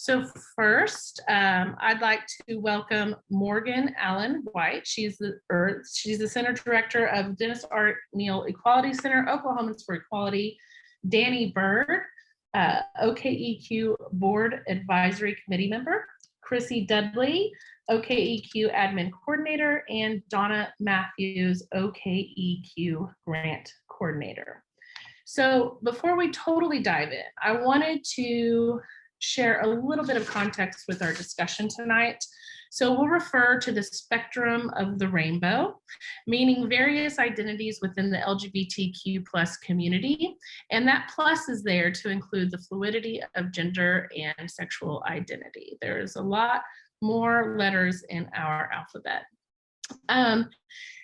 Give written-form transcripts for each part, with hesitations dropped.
So first, I'd like to welcome Morgan Allen White. She's the Center Director of Dennis R. Neal Equality Center, Oklahomans for Equality. Dani Byrd, OKEQ Board Advisory Committee member. Krissy Dudley, OKEQ Admin Coordinator, and Donna Mathews, OKEQ Grant Coordinator. So before we totally dive in, I wanted to share a little bit of context with our discussion tonight. So we'll refer to the spectrum of the rainbow, meaning various identities within the LGBTQ plus community. And that plus is there to include the fluidity of gender and sexual identity. There's a lot more letters in our alphabet. And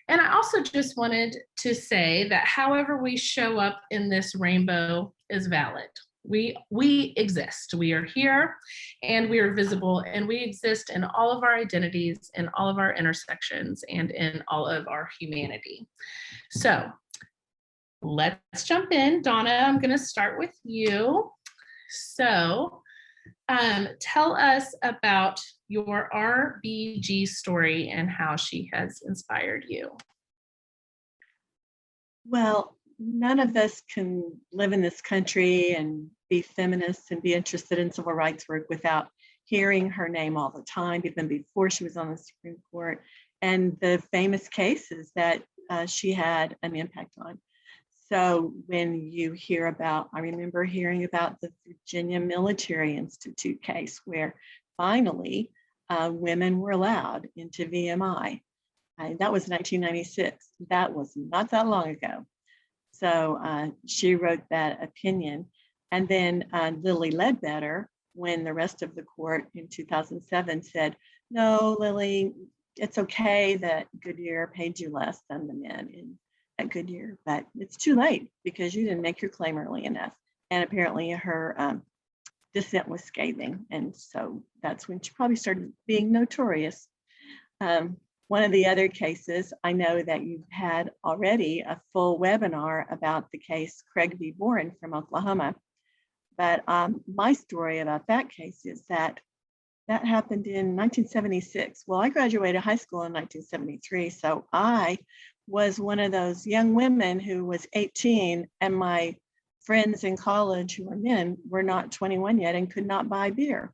I also just wanted to say that however we show up in this rainbow is valid. We exist, we are here, and we are visible, and we exist in all of our identities, in all of our intersections, and in all of our humanity. So let's jump in. Donna, I'm gonna start with you. So tell us about your RBG story and how she has inspired you. Well, none of us can live in this country and be feminists and be interested in civil rights work without hearing her name all the time, even before she was on the Supreme Court, and the famous cases that she had an impact on. So when you hear about, I remember hearing about the Virginia Military Institute case where finally women were allowed into VMI. That was 1996. That was not that long ago. So she wrote that opinion. And then Lilly Ledbetter, when the rest of the court in 2007 said, no, Lilly, it's okay that Goodyear paid you less than the men at Goodyear, but it's too late because you didn't make your claim early enough. And apparently her dissent was scathing. And so that's when she probably started being notorious. One of the other cases, I know that you've had already a full webinar about the case Craig v. Boren from Oklahoma. But my story about that case is that happened in 1976. Well, I graduated high school in 1973. So I was one of those young women who was 18, and my friends in college who were men were not 21 yet and could not buy beer.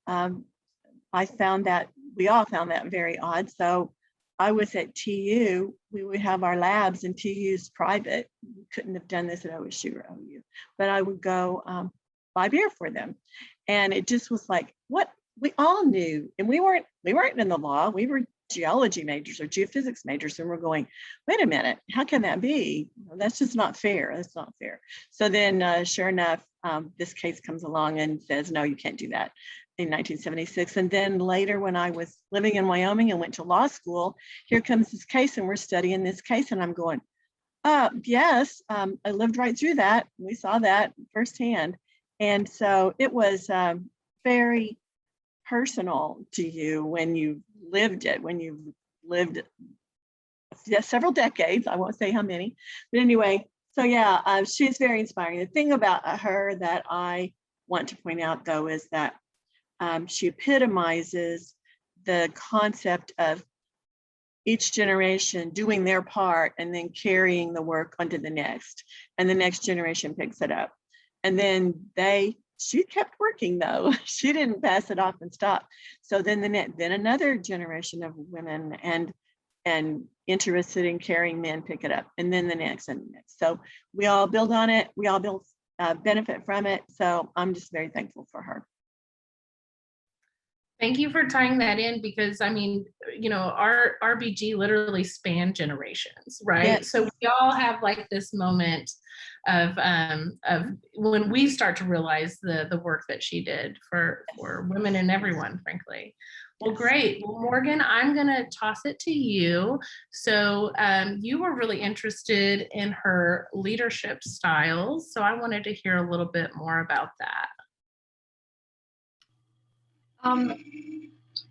I found that, we all found that very odd. So I was at TU, we would have our labs, and TU's private. We couldn't have done this at OSU or OU, but I would go buy beer for them. And it just was like, what we all knew, and we weren't in the law, we were geology majors or geophysics majors, and we're going, wait a minute, how can that be? That's just not fair, that's not fair. So then sure enough, this case comes along and says, no, you can't do that. In 1976. And then later when I was living in Wyoming and went to law school, here comes this case and we're studying this case and I'm going, yes, I lived right through that. We saw that firsthand. And so it was very personal to you when you lived it, when you've lived several decades, I won't say how many, but anyway, so yeah, she's very inspiring. The thing about her that I want to point out though is that she epitomizes the concept of each generation doing their part and then carrying the work onto the next, and the next generation picks it up. And then she kept working though. She didn't pass it off and stop. So then another generation of women and interested in carrying men pick it up, and then the next and the next. So we all build on it. We all benefit from it. So I'm just very thankful for her. Thank you for tying that in, because I mean, you know, our RBG literally spanned generations, right? Yes. So we all have like this moment of when we start to realize the work that she did for women and everyone, frankly. Well, great. Well, Morgan, I'm gonna toss it to you. So you were really interested in her leadership styles. So I wanted to hear a little bit more about that.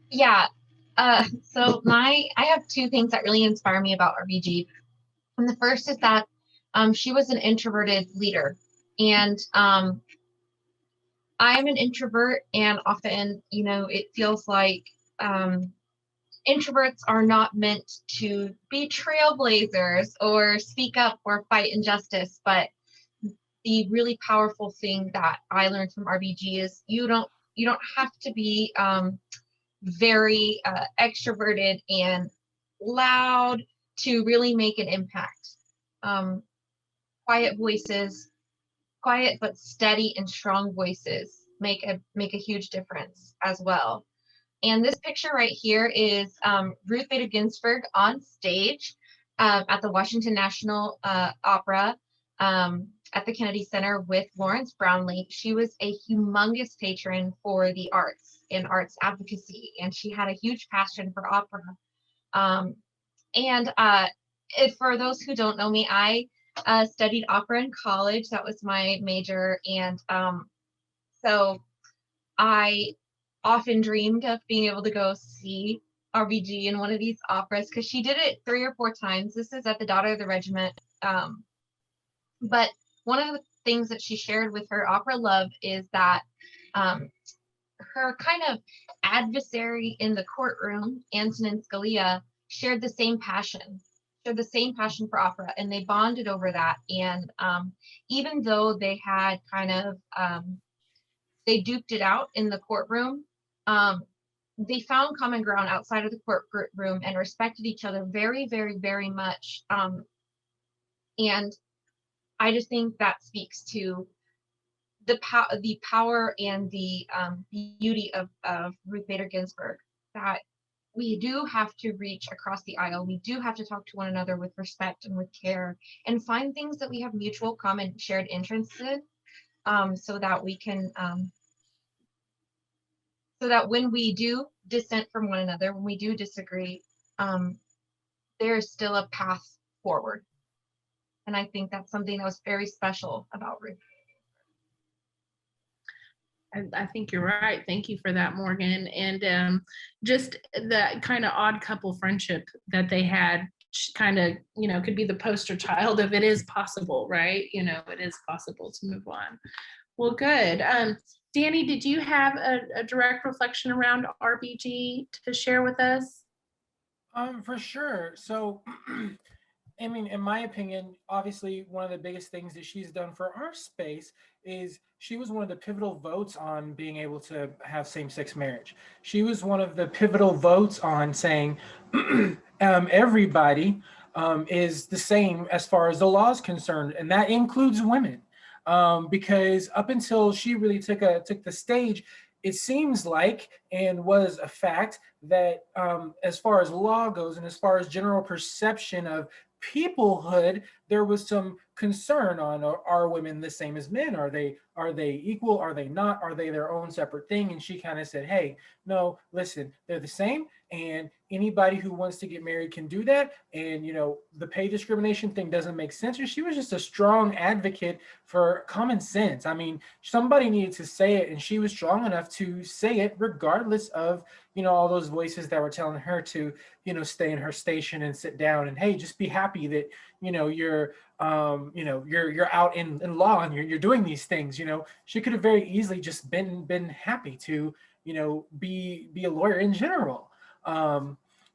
Yeah, so I have two things that really inspire me about RBG. And the first is that she was an introverted leader, and I am an introvert, and often, it feels like introverts are not meant to be trailblazers or speak up or fight injustice. But the really powerful thing that I learned from RBG is you don't have to be very extroverted and loud to really make an impact. Quiet voices, quiet but steady and strong voices make a huge difference as well. And this picture right here is Ruth Bader Ginsburg on stage at the Washington National Opera at the Kennedy Center with Lawrence Brownlee. She was a humongous patron for the arts and arts advocacy, and she had a huge passion for opera. For those who don't know me, I studied opera in college. That was my major. And so I often dreamed of being able to go see RBG in one of these operas, because she did it 3 or 4 times. This is at the Daughter of the Regiment. But one of the things that she shared with her opera love is that her kind of adversary in the courtroom, Antonin Scalia, shared the same passion for opera, and they bonded over that. And even though they had kind of they duked it out in the courtroom, they found common ground outside of the courtroom and respected each other very, very, very much. And I just think that speaks to the power and the beauty of Ruth Bader Ginsburg, that we do have to reach across the aisle. We do have to talk to one another with respect and with care, and find things that we have mutual common shared interests in, so that we can so that when we do dissent from one another, when we do disagree, there is still a path forward. And I think that's something that was very special about Ruth. I think you're right. Thank you for that, Morgan. And just the kind of odd couple friendship that they had, kind of, could be the poster child of it is possible, right? It is possible to move on. Well, good. Dani, did you have a direct reflection around RBG to share with us? For sure. So, I mean, in my opinion, obviously one of the biggest things that she's done for our space is she was one of the pivotal votes on being able to have same-sex marriage. She was one of the pivotal votes on saying everybody is the same as far as the law is concerned, and that includes women. Because up until she really took the stage, it seems like, and was a fact, that as far as law goes and as far as general perception of peoplehood, there was some concern on, are women the same as men? Are they equal? Are they not? Are they their own separate thing? And she kind of said, hey, no, listen, they're the same, and anybody who wants to get married can do that. And the pay discrimination thing doesn't make sense. And she was just a strong advocate for common sense. I mean, somebody needed to say it, and she was strong enough to say it regardless of all those voices that were telling her to stay in her station and sit down, and hey, just be happy that you're out in law and you're doing these things. She could have very easily just been happy to be a lawyer in general.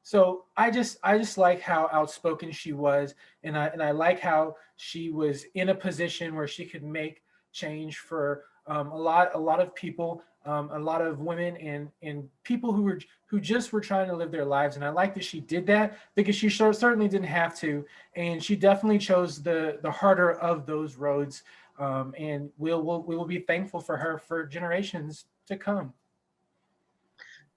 So I just like how outspoken she was, and I like how she was in a position where she could make change for a lot of people, a lot of women and people who just were trying to live their lives. And I like that she did that, because she certainly didn't have to, and she definitely chose the harder of those roads. And we will be thankful for her for generations to come.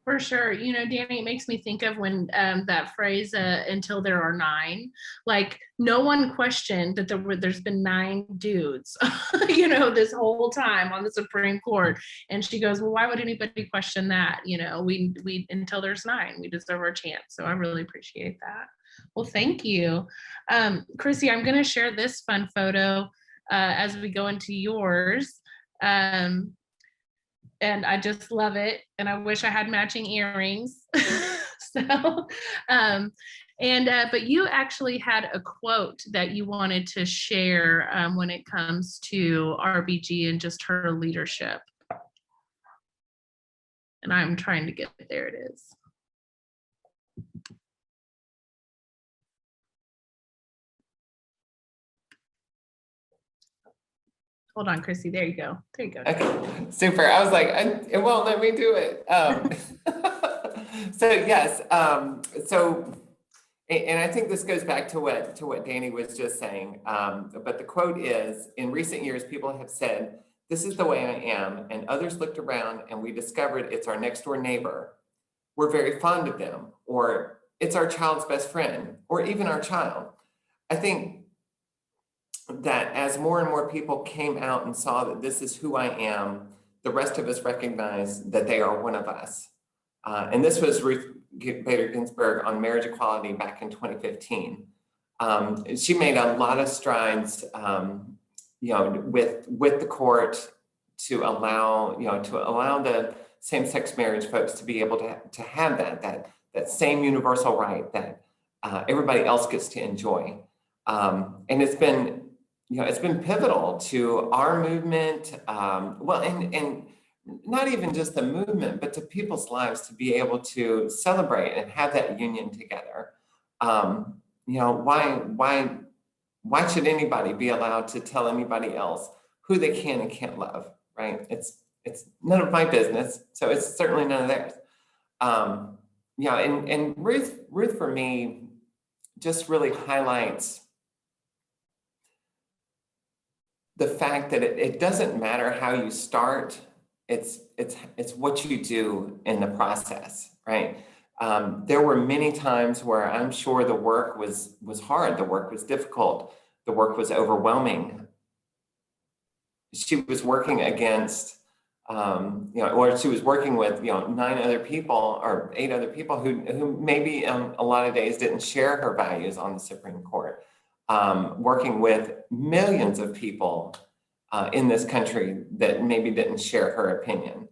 For sure. Dani, it makes me think of when that phrase, until there are 9, like no one questioned that there's been 9 dudes, this whole time on the Supreme Court. And she goes, well, why would anybody question that? We until there's 9, we deserve our chance. So I really appreciate that. Well, thank you. Krissy, I'm going to share this fun photo as we go into yours. And I just love it. And I wish I had matching earrings. But you actually had a quote that you wanted to share when it comes to RBG and just her leadership. And I'm trying to get it. There it is. Hold on, Krissy. There you go. There you go. Okay, super. I was like, it won't let me do it. So yes, and I think this goes back to what Dani was just saying. But the quote is, in recent years, people have said, this is the way I am, and others looked around and we discovered it's our next door neighbor. We're very fond of them, or it's our child's best friend, or even our child. I think that as more and more people came out and saw that this is who I am, the rest of us recognized that they are one of us. And this was Ruth Bader Ginsburg on marriage equality back in 2015. She made a lot of strides, with the court to allow, the same-sex marriage folks to be able to have that same universal right that everybody else gets to enjoy. And it's been pivotal to our movement, and not even just the movement, but to people's lives to be able to celebrate and have that union together. Why should anybody be allowed to tell anybody else who they can and can't love, right? It's none of my business, so it's certainly none of theirs. And Ruth for me just really highlights the fact that it doesn't matter how you start, it's what you do in the process, right? There were many times where I'm sure the work was hard, the work was difficult, the work was overwhelming. She was working against, or she was working with, 9 other people or 8 other people who maybe a lot of days didn't share her values on the Supreme Court. Working with millions of people in this country that maybe didn't share her opinion.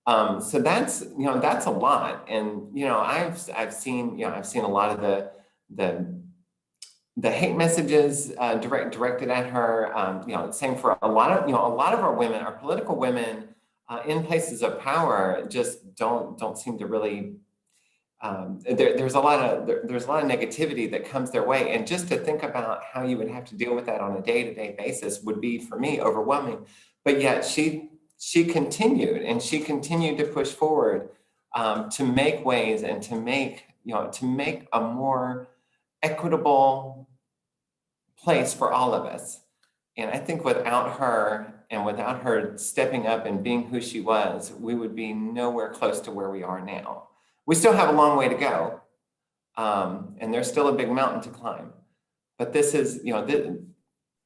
So that's a lot. And, I've seen a lot of the hate messages directed at her. Same for a lot of our women, our political women in places of power just don't seem to really. There's a lot of negativity that comes their way, and just to think about how you would have to deal with that on a day-to-day basis would be, for me, overwhelming. But yet she continued to push forward to make ways and to make a more equitable place for all of us. And I think without her stepping up and being who she was, we would be nowhere close to where we are now. We still have a long way to go, and there's still a big mountain to climb. But this is,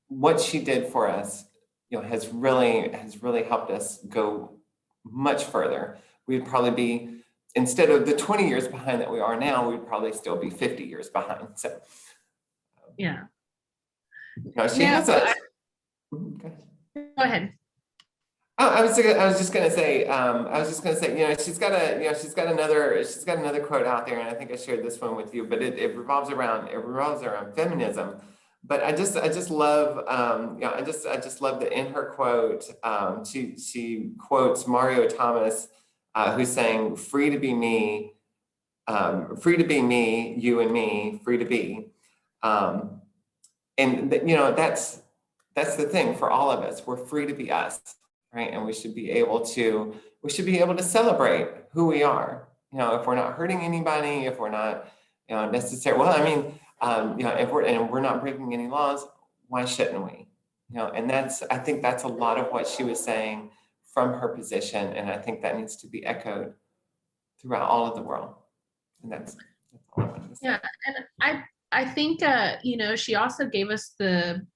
what she did for us, has really helped us go much further. We'd probably be, instead of the 20 years behind that we are now, we'd probably still be 50 years behind. So, yeah. She has a. Go ahead. Oh, I was just gonna say, she's got another quote out there, and I think I shared this one with you, but it revolves around feminism. But I just love, I just love that in her quote, she quotes Mario Thomas, who's saying, "Free to be me, you and me, free to be," and that's the thing for all of us. We're free to be us. Right, and we should be able to celebrate who we are. If we're not hurting anybody, if we're not, necessarily. Well, I mean, if we're not breaking any laws, why shouldn't we? And I think that's a lot of what she was saying from her position, and I think that needs to be echoed throughout all of the world. And that's all I wanted to say. Yeah, and I think she also gave us the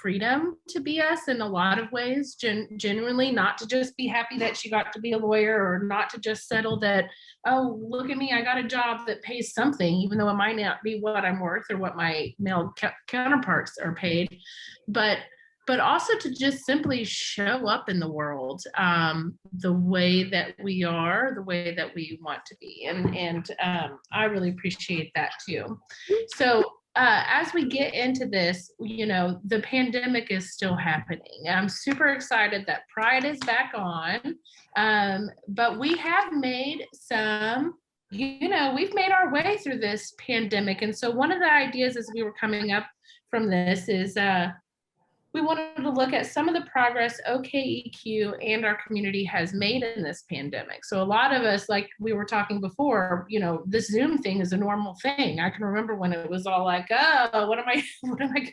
freedom to be us in a lot of ways, genuinely, not to just be happy that she got to be a lawyer, or not to just settle that, oh, look at me, I got a job that pays something, even though it might not be what I'm worth or what my male counterparts are paid, but also to just simply show up in the world the way that we are, the way that we want to be. And I really appreciate that too. So as we get into this, you know, the pandemic is still happening. I'm super excited that Pride is back on, but we have made some, you know, we've made our way through this pandemic. And so one of the ideas as we were coming up from this is we wanted to look at some of the progress OKEQ and our community has made in this pandemic. So a lot of us, like we were talking before, you know, this Zoom thing is a normal thing. I can remember when it was all like, oh, what am I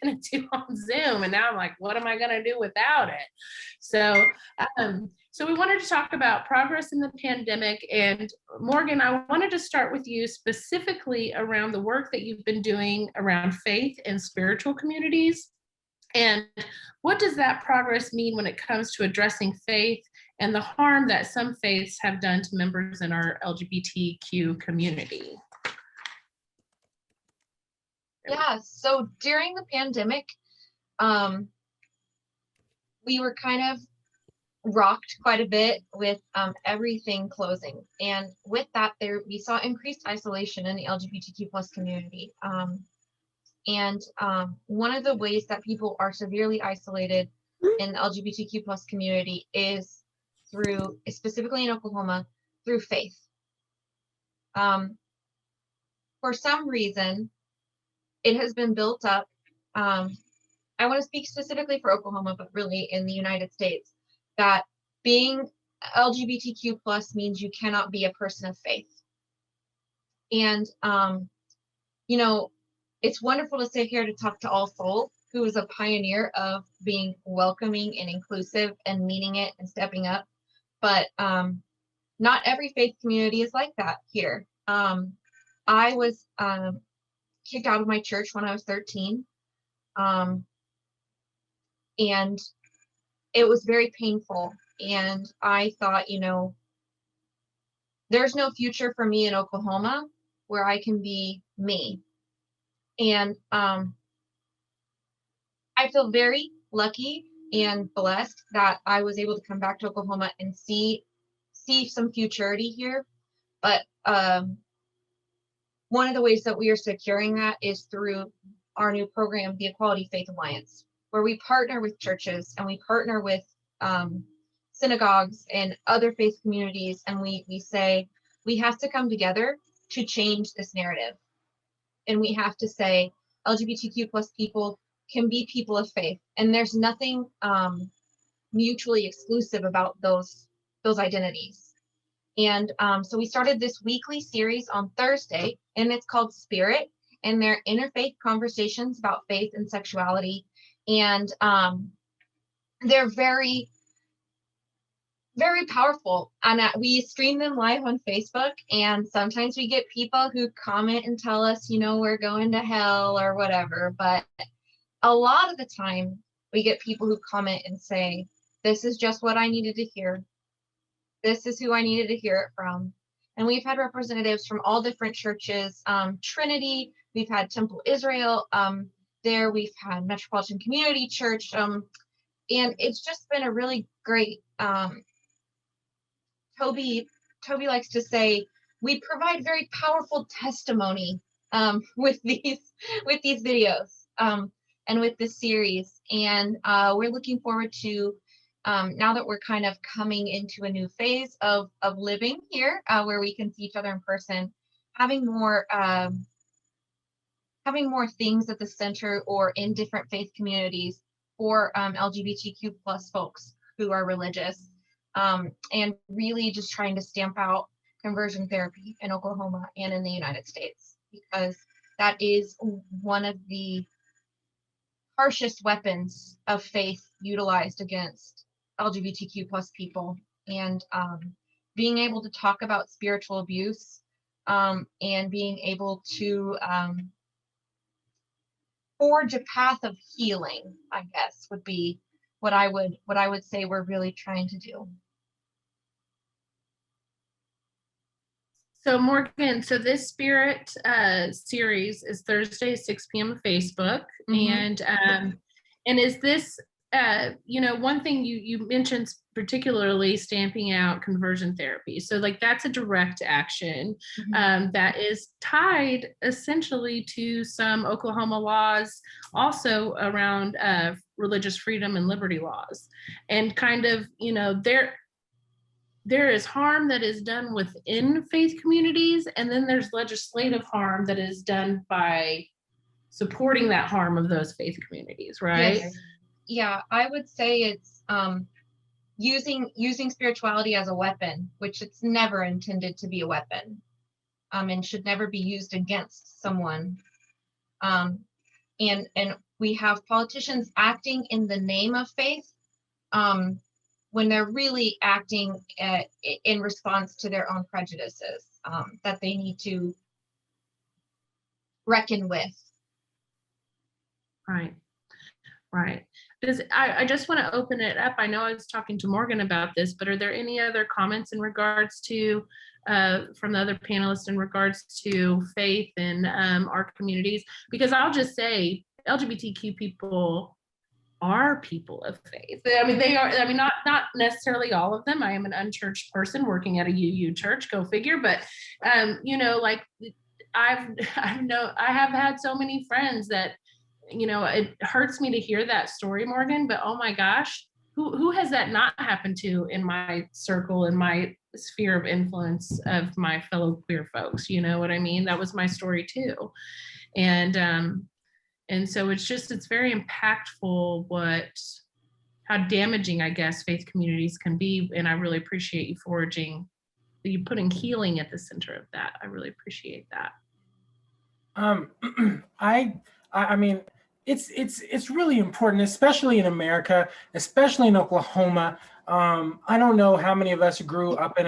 going to do on Zoom? And now I'm like, what am I going to do without it? So, so we wanted to talk about progress in the pandemic. And Morgan, I wanted to start with you specifically around the work that you've been doing around faith and spiritual communities. And what does that progress mean when it comes to addressing faith and the harm that some faiths have done to members in our LGBTQ community? Yeah, so during the pandemic, we were kind of rocked quite a bit with everything closing. And with that, we saw increased isolation in the LGBTQ plus community. And one of the ways that people are severely isolated in the LGBTQ plus community is through, specifically in Oklahoma, through faith. For some reason, it has been built up. I want to speak specifically for Oklahoma, but really in the United States, that being LGBTQ plus means you cannot be a person of faith. And, you know, it's wonderful to sit here to talk to All Souls, who is a pioneer of being welcoming and inclusive and meaning it and stepping up. But not every faith community is like that here. I was kicked out of my church when I was 13. And it was very painful. And I thought, you know, there's no future for me in Oklahoma where I can be me. And I feel very lucky and blessed that I was able to come back to Oklahoma and see some futurity here. But one of the ways that we are securing that is through our new program, the Equality Faith Alliance, where we partner with churches and we partner with synagogues and other faith communities. And we say, we have to come together to change this narrative. And we have to say LGBTQ plus people can be people of faith. And there's nothing mutually exclusive about those identities. And so we started this weekly series on Thursday, and it's called Spirit, and they're interfaith conversations about faith and sexuality. And they're very, very powerful. And we stream them live on Facebook, and sometimes we get people who comment and tell us, you know, we're going to hell or whatever. But a lot of the time we get people who comment and say, this is just what I needed to hear. This is who I needed to hear it from. And we've had representatives from all different churches, Trinity, we've had Temple Israel there, we've had Metropolitan Community Church, and it's just been a really great, Toby likes to say, we provide very powerful testimony with these videos and with this series. And we're looking forward to, now that we're kind of coming into a new phase of living here, where we can see each other in person, having more things at the center or in different faith communities for LGBTQ plus folks who are religious, and really just trying to stamp out conversion therapy in Oklahoma and in the United States, because that is one of the harshest weapons of faith utilized against LGBTQ plus people. And being able to talk about spiritual abuse and being able to forge a path of healing, I guess, would be what I would say we're really trying to do. So Morgan, so this Spirit series is Thursday, 6 p.m. on Facebook. Mm-hmm. And is this you know, one thing you mentioned particularly stamping out conversion therapy. So like that's a direct action that is tied essentially to some Oklahoma laws also around religious freedom and liberty laws. And kind of, you know, there is harm that is done within faith communities, and then there's legislative harm that is done by supporting that harm of those faith communities, right? Yes. Yeah, I would say it's using spirituality as a weapon, which it's never intended to be a weapon, and should never be used against someone. And we have politicians acting in the name of faith, when they're really acting in response to their own prejudices that they need to reckon with. Right. Right. I just want to open it up. I know I was talking to Morgan about this, but are there any other comments in regards to, from the other panelists in regards to faith in our communities? Because I'll just say LGBTQ people are people of faith. I mean, they are, I mean, not necessarily all of them. I am an unchurched person working at a UU church, go figure. But, you know, like I have had so many friends that, you know, it hurts me to hear that story, Morgan, but oh my gosh, who has that not happened to in my circle, in my sphere of influence of my fellow queer folks? You know what I mean? That was my story too. And so it's very impactful how damaging, I guess, faith communities can be. And I really appreciate you putting healing at the center of that. I really appreciate that. I mean, it's really important, especially in America, especially in Oklahoma. I don't know how many of us grew up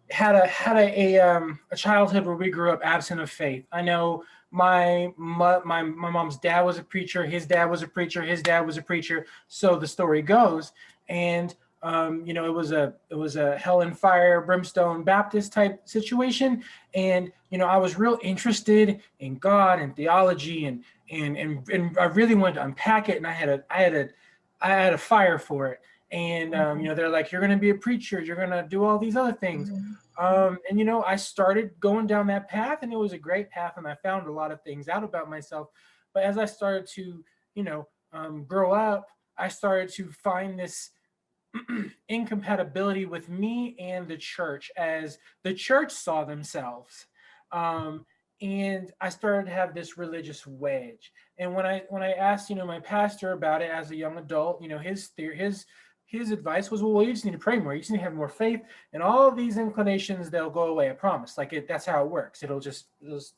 had a childhood where we grew up absent of faith. I know my mom's dad was a preacher, his dad was a preacher, his dad was a preacher. So the story goes, and you know, it was a hell and fire, brimstone Baptist type situation. And, you know, I was real interested in God and theology and I really wanted to unpack it. And I had a fire for it. And, you know, they're like, you're going to be a preacher. You're going to do all these other things. And, you know, I started going down that path, and it was a great path. And I found a lot of things out about myself. But as I started to, you know, grow up, I started to find this incompatibility with me and the church as the church saw themselves. And I started to have this religious wedge. And when I asked, you know, my pastor about it as a young adult, you know, his advice was, well, you just need to pray more. You just need to have more faith, and all of these inclinations, they'll go away. I promise. Like that's how it works. It'll just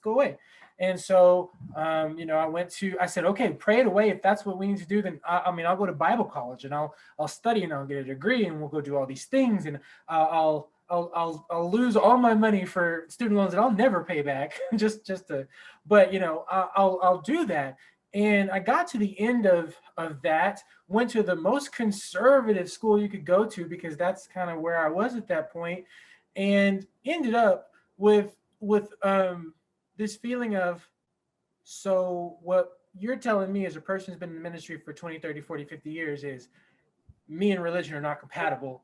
go away. And so, you know, I said, okay, pray it away. If that's what we need to do, then I'll go to Bible college and I'll study and I'll get a degree and we'll go do all these things. And I'll lose all my money for student loans that I'll never pay back but you know, I'll do that. And I got to the end of that, went to the most conservative school you could go to, because that's kind of where I was at that point, and ended up with this feeling of, so what you're telling me as a person who's been in the ministry for 20, 30, 40, 50 years is me and religion are not compatible,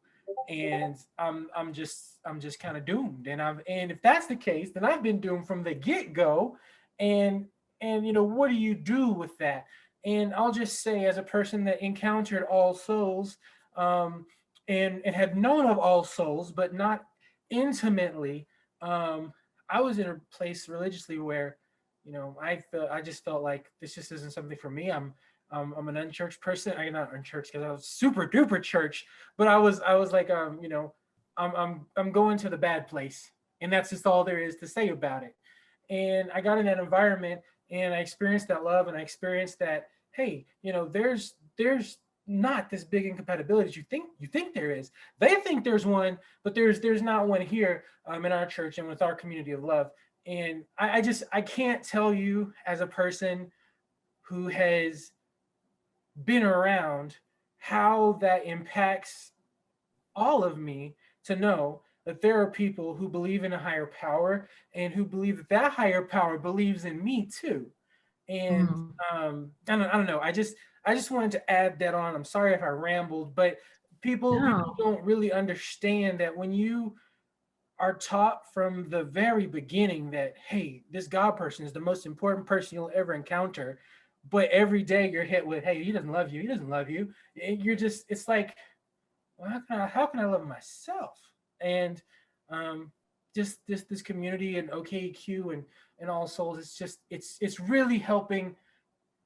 and I'm just kind of doomed. And if that's the case, then I've been doomed from the get-go. And you know, what do you do with that? And I'll just say, as a person that encountered All Souls, and had known of All Souls, but not intimately, I was in a place religiously where, you know, I just felt like this just isn't something for me. I'm an unchurched person. I'm not unchurched because I was super duper church, but I was like, you know, I'm going to the bad place, and that's just all there is to say about it. And I got in that environment, and I experienced that love, and I experienced that, hey, you know, there's not this big incompatibility as you think there is. They think there's one, but there's not one here in our church and with our community of love. And I can't tell you, as a person who has been around, how that impacts all of me, to know that there are people who believe in a higher power, and who believe that higher power believes in me too. And I don't know. I just wanted to add that on. I'm sorry if I rambled, but people No. don't really understand that when you are taught from the very beginning that, hey, this God person is the most important person you'll ever encounter, but every day you're hit with, hey, he doesn't love you, he doesn't love you. You're just, it's like, well, how can I love myself? And just this community and OKEQ and All Souls, it's just, it's really helping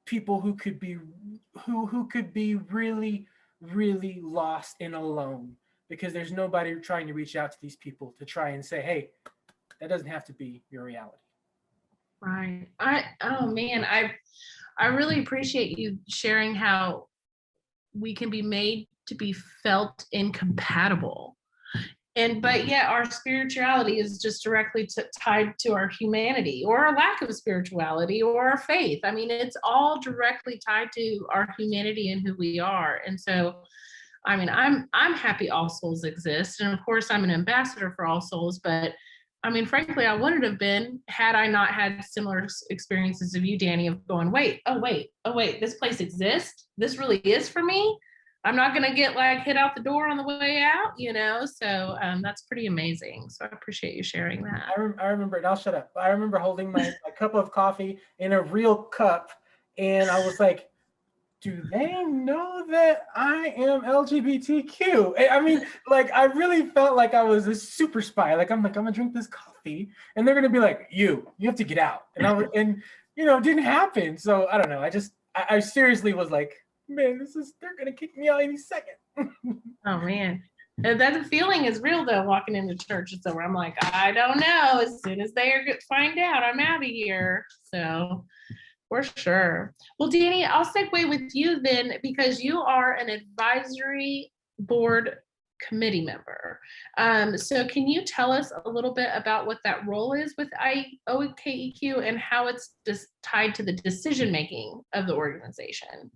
people who could be really, really lost and alone, because there's nobody trying to reach out to these people to try and say, hey, that doesn't have to be your reality. Right. Oh man, I really appreciate you sharing how we can be made to be felt incompatible. But yet our spirituality is just directly tied to our humanity, or our lack of spirituality, or our faith. I mean, it's all directly tied to our humanity and who we are. And so, I mean, I'm happy All Souls exist. And of course, I'm an ambassador for All Souls, but I mean, frankly, I wouldn't have been had I not had similar experiences of you, Dani, of going, wait, this place exists. This really is for me. I'm not going to get like hit out the door on the way out, you know? So that's pretty amazing. So I appreciate you sharing that. I remember, and I'll shut up. I remember holding my cup of coffee in a real cup. And I was like, do they know that I am LGBTQ? I mean, like, I really felt like I was a super spy. Like, I'm gonna drink this coffee, and they're gonna be like, you have to get out. And it didn't happen. So I don't know. I seriously was like, man, they're gonna kick me out any second. Oh man. That feeling is real though, walking into church. So I'm like, I don't know. As soon as they find out, I'm out of here. So for sure. Well, Dani, I'll segue with you then, because you are an advisory board committee member. So can you tell us a little bit about what that role is with OKEQ and how it's just tied to the decision-making of the organization?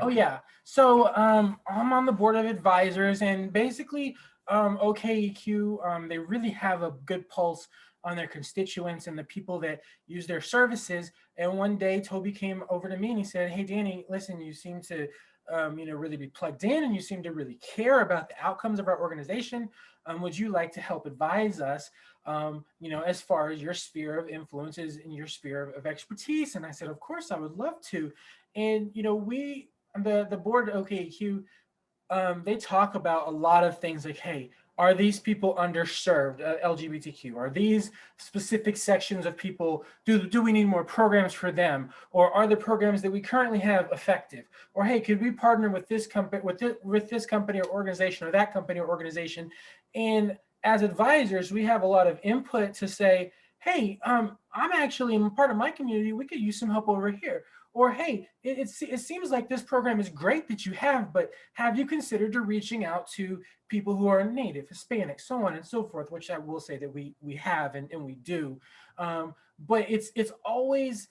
Oh yeah. So I'm on the board of advisors, and basically OKEQ, they really have a good pulse on their constituents and the people that use their services. And one day Toby came over to me and he said, hey, Dani, listen, you seem to really be plugged in, and you seem to really care about the outcomes of our organization. Would you like to help advise us, as far as your sphere of influences and your sphere of expertise? And I said, of course, I would love to. And, the board of OKEQ, they talk about a lot of things like, hey, are these people underserved, LGBTQ? Are these specific sections of people, do we need more programs for them? Or are the programs that we currently have effective? Or, hey, could we partner with this company, with this company or organization, or that company or organization? And as advisors, we have a lot of input to say, hey, I'm actually in part of my community, we could use some help over here. Or, hey, it seems like this program is great that you have, but have you considered reaching out to people who are Native, Hispanic, so on and so forth, which I will say that we have and we do. But it's always,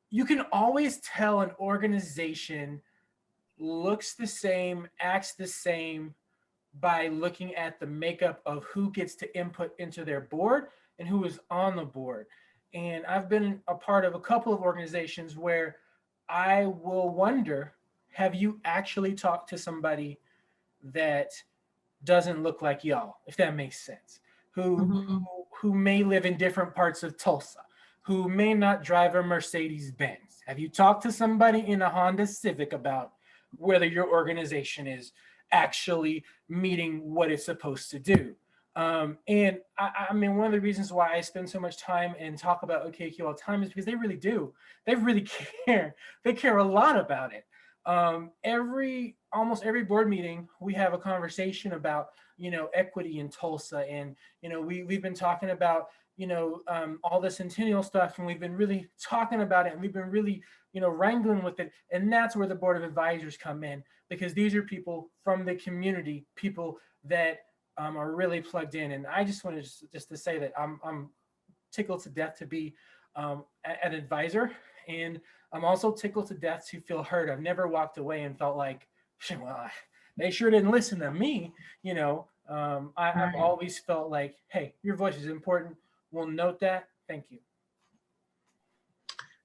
you can always tell an organization looks the same, acts the same by looking at the makeup of who gets to input into their board and who is on the board. And I've been a part of a couple of organizations where I will wonder, have you actually talked to somebody that doesn't look like y'all, if that makes sense, who may live in different parts of Tulsa, who may not drive a Mercedes Benz? Have you talked to somebody in a Honda Civic about whether your organization is actually meeting what it's supposed to do? And I mean, one of the reasons why I spend so much time and talk about OKEQ all the time is because they really do. They really care. They care a lot about it. Almost every board meeting, we have a conversation about, equity in Tulsa. And, we've been talking about, all the Centennial stuff, and we've been really talking about it, and we've been really, wrangling with it. And that's where the board of advisors come in, because these are people from the community, people that are really plugged in. And I just wanted just to say that I'm tickled to death to be an advisor, and I'm also tickled to death to feel heard. I've never walked away and felt like, well, they sure didn't listen to me. I've always felt like, hey, your voice is important. We'll note that. Thank you.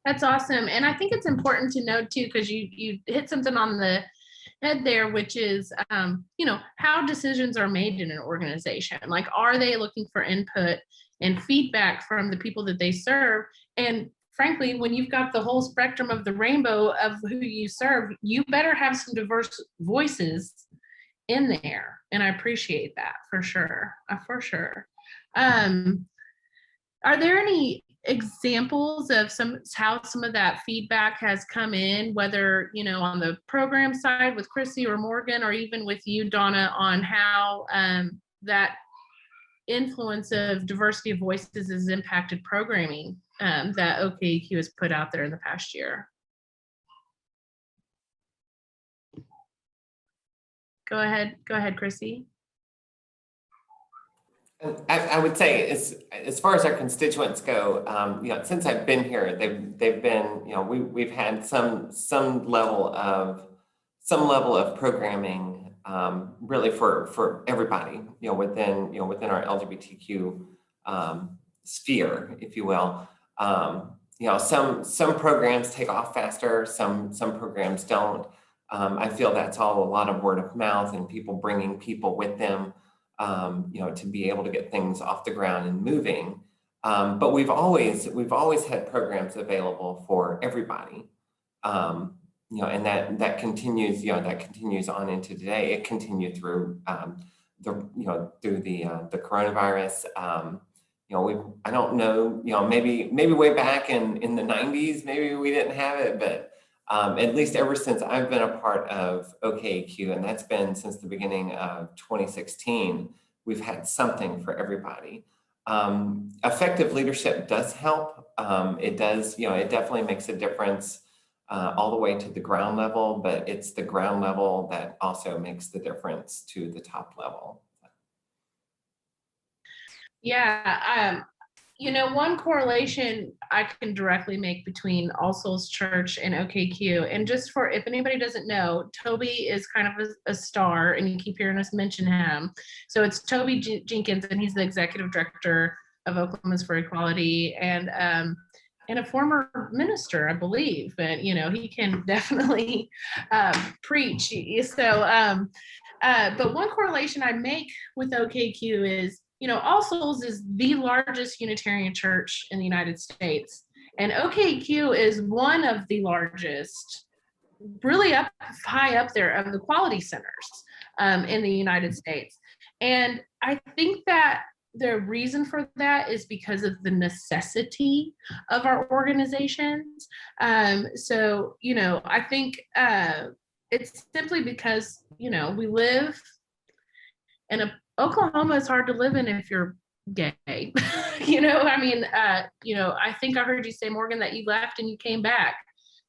That's awesome. And I think it's important to note too, because you hit something on the head there, which is, how decisions are made in an organization. Like, are they looking for input and feedback from the people that they serve? And frankly, when you've got the whole spectrum of the rainbow of who you serve, you better have some diverse voices in there. And I appreciate that for sure, for sure. Are there any examples of how some of that feedback has come in, whether, on the program side with Krissy or Morgan, or even with you, Donna, on how that influence of diversity of voices has impacted programming that OKEQ has put out there in the past year? Go ahead, Krissy. I would say as far as our constituents go, since I've been here, they've been, we've had some level of programming, really for everybody, within our LGBTQ sphere, if you will. Some programs take off faster, some programs don't. I feel that's all a lot of word of mouth and people bringing people with them. To be able to get things off the ground and moving. But we've always had programs available for everybody. And that continues on into today. It continued through through the coronavirus. I don't know, maybe way back in the 90s, maybe we didn't have it, but at least ever since I've been a part of OKEQ, and that's been since the beginning of 2016, we've had something for everybody. Effective leadership does help. It does, it definitely makes a difference all the way to the ground level, but it's the ground level that also makes the difference to the top level. Yeah, one correlation I can directly make between All Souls Church and OKEQ, and just for if anybody doesn't know, Toby is kind of a star, and you keep hearing us mention him. So it's Toby Jenkins, and he's the executive director of Oklahomans for Equality, and a former minister, I believe. But he can definitely preach. So, but one correlation I make with OKEQ is, All Souls is the largest Unitarian church in the United States, and OKEQ is one of the largest, really high up there, of the quality centers in the United States. And I think that the reason for that is because of the necessity of our organizations. So, I think it's simply because, we live in Oklahoma is hard to live in if you're gay. I think I heard you say, Morgan, that you left and you came back.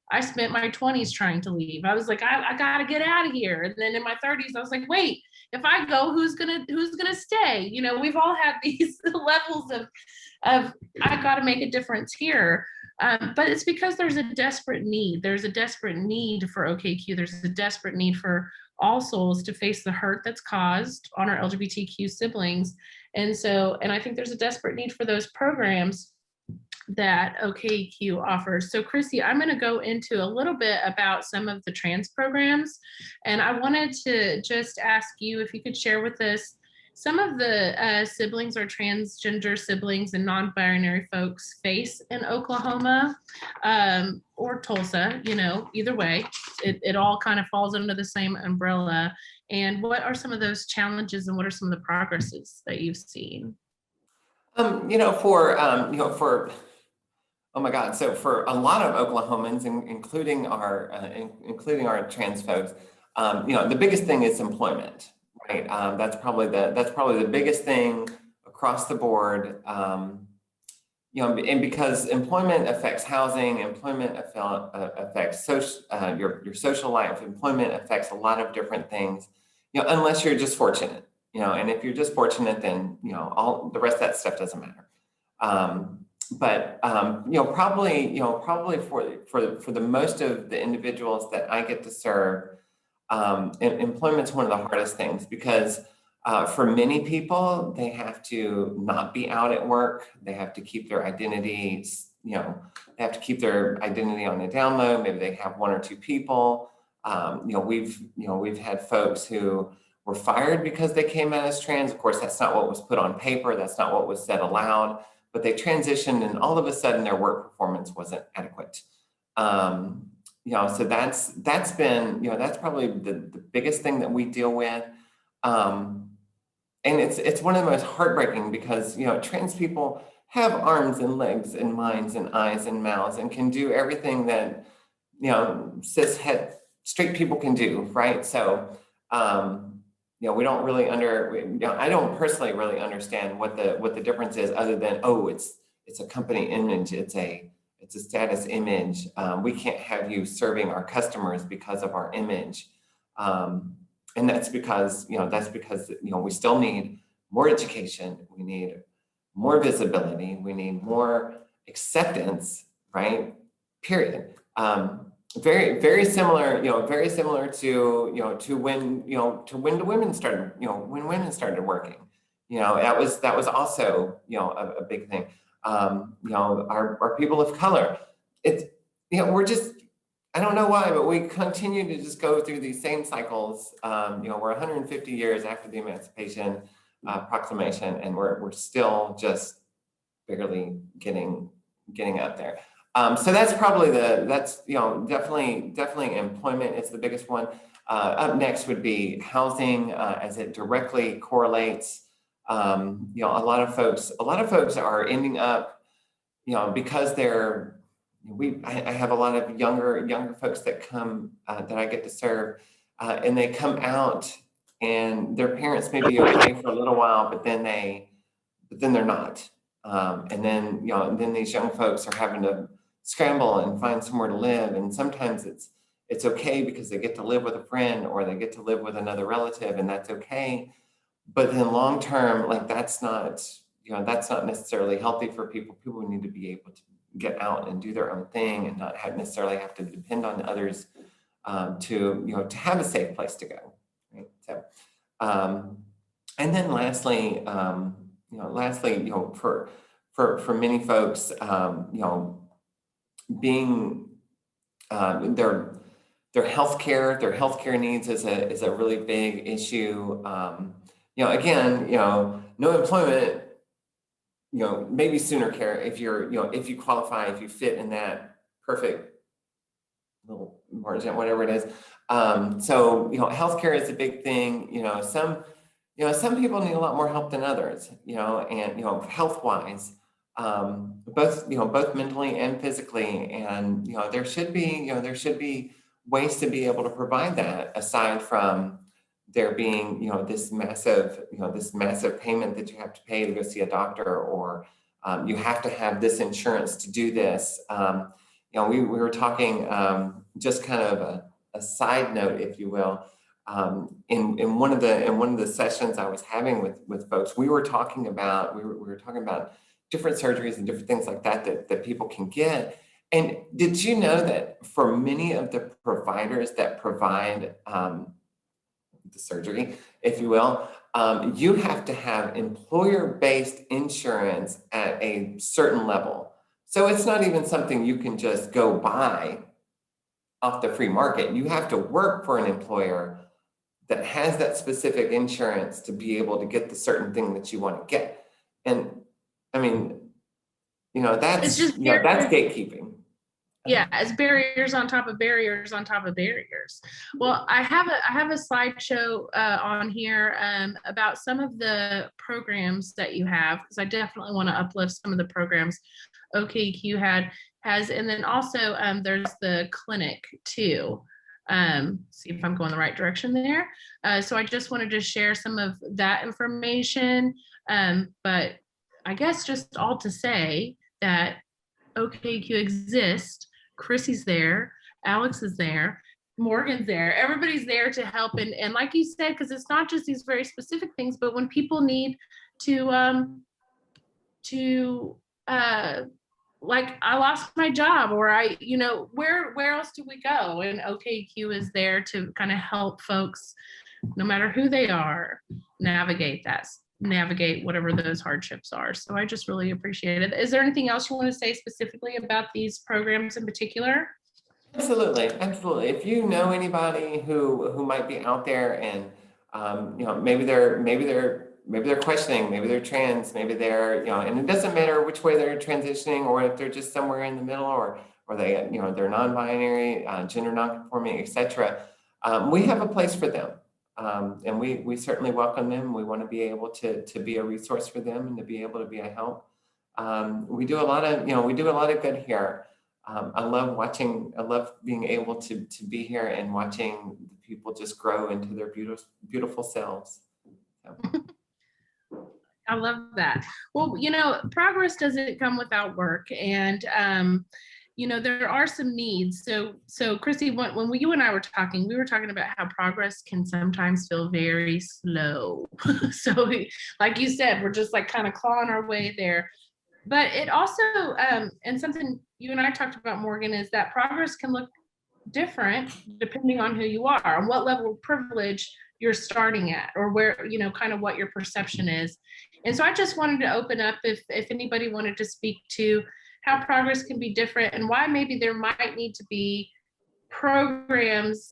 I spent my 20s trying to leave. I was like, I gotta get out of here. And then in my 30s, I was like, wait, if I go, who's gonna stay? We've all had these levels of I gotta make a difference here. But it's because there's a desperate need. There's a desperate need for OKEQ. There's a desperate need for All Souls to face the hurt that's caused on our LGBTQ siblings. And I think there's a desperate need for those programs that OKEQ offers. So Krissy, I'm going to go into a little bit about some of the trans programs. And I wanted to just ask you if you could share with us some of the siblings or transgender siblings and non-binary folks face in Oklahoma or Tulsa, either way, it all kind of falls under the same umbrella. And what are some of those challenges and what are some of the progresses that you've seen? Oh my God. So for a lot of Oklahomans, including our trans folks, the biggest thing is employment, right? That's probably the biggest thing across the board. And because employment affects housing, employment affects your social life, employment affects a lot of different things, unless you're just fortunate, and if you're just fortunate, then, all the rest of that stuff doesn't matter. But probably for the most of the individuals that I get to serve, employment's one of the hardest things because for many people, they have to not be out at work. They have to keep their identity they have to keep their identity on the down low. Maybe they have 1 or 2 people. We've had folks who were fired because they came out as trans. Of course, that's not what was put on paper. That's not what was said aloud, but they transitioned and all of a sudden their work performance wasn't adequate. So that's been, that's probably the biggest thing that we deal with. And it's one of the most heartbreaking because, trans people have arms and legs and minds and eyes and mouths and can do everything that, cis het straight people can do, right? So, we don't really I don't personally really understand what the difference is other than, oh, it's a company image, it's a status image. We can't have you serving our customers because of our image. And that's because, we still need more education. We need more visibility. We need more acceptance, right? Period. Very, very similar, to when the women started, when women started working, that was also, a big thing. Our people of color, it's, we're just, I don't know why, but we continue to just go through these same cycles. We're 150 years after the Emancipation Proclamation, and we're still just barely getting up there. So that's probably definitely employment is the biggest one. Up next would be housing, as it directly correlates. A lot of folks are ending up, because I have a lot of younger folks that come that I get to serve, and they come out and their parents may be okay for a little while, but then they're not. And then these young folks are having to scramble and find somewhere to live. And sometimes it's okay because they get to live with a friend or they get to live with another relative, and that's okay. But then long term, like that's not necessarily healthy for people. People need to be able to get out and do their own thing and not necessarily have to depend on others to have a safe place to go. Right. So, and then lastly, for many folks, being their healthcare needs is a really big issue. Again, no employment, maybe sooner care if if you qualify, if you fit in that perfect little margin, whatever it is. So healthcare is a big thing. Some people need a lot more help than others, and health-wise, both mentally and physically. And there should be ways to be able to provide that aside from there being this massive payment that you have to pay to go see a doctor, or you have to have this insurance to do this. We were talking, just kind of a side note, if you will. In one of the sessions I was having with folks, we were talking about different surgeries and different things like that people can get. And did you know that for many of the providers that provide the surgery, if you will, you have to have employer-based insurance at a certain level. So it's not even something you can just go buy off the free market. You have to work for an employer that has that specific insurance to be able to get the certain thing that you want to get. And I mean, that's that's gatekeeping. Yeah, it's barriers on top of barriers on top of barriers. Well, I have a slideshow on here about some of the programs that you have, because I definitely want to uplift some of the programs OKEQ has, and then also there's the clinic too. See if I'm going the right direction there. So I just wanted to share some of that information, but I guess just all to say that OKEQ exists. Krissy's there, Alex is there, Morgan's there, everybody's there to help. And like you said, because it's not just these very specific things, but when people need to like I lost my job, or where else do we go? And OKEQ is there to kind of help folks, no matter who they are, navigate that. navigate whatever those hardships are. So I just really appreciate it. Is there anything else you want to say specifically about these programs in particular? Absolutely, absolutely. If you know anybody who might be out there and maybe they're questioning, maybe they're trans, maybe they're and it doesn't matter which way they're transitioning, or if they're just somewhere in the middle, or they they're non-binary, gender non-conforming, etc. We have a place for them, and we certainly welcome them. We want to be able to be a resource for them and to be able to be a help. We do a lot of good here. I love being able to be here and watching people just grow into their beautiful selves. So. I love that. Well, progress doesn't come without work, and there are some needs. So Krissy, when you and I were talking, we were talking about how progress can sometimes feel very slow. So like you said, we're just like kind of clawing our way there. But it also, and something you and I talked about, Morgan, is that progress can look different depending on who you are and what level of privilege you're starting at, or where, kind of what your perception is. And so I just wanted to open up if anybody wanted to speak to how progress can be different and why maybe there might need to be programs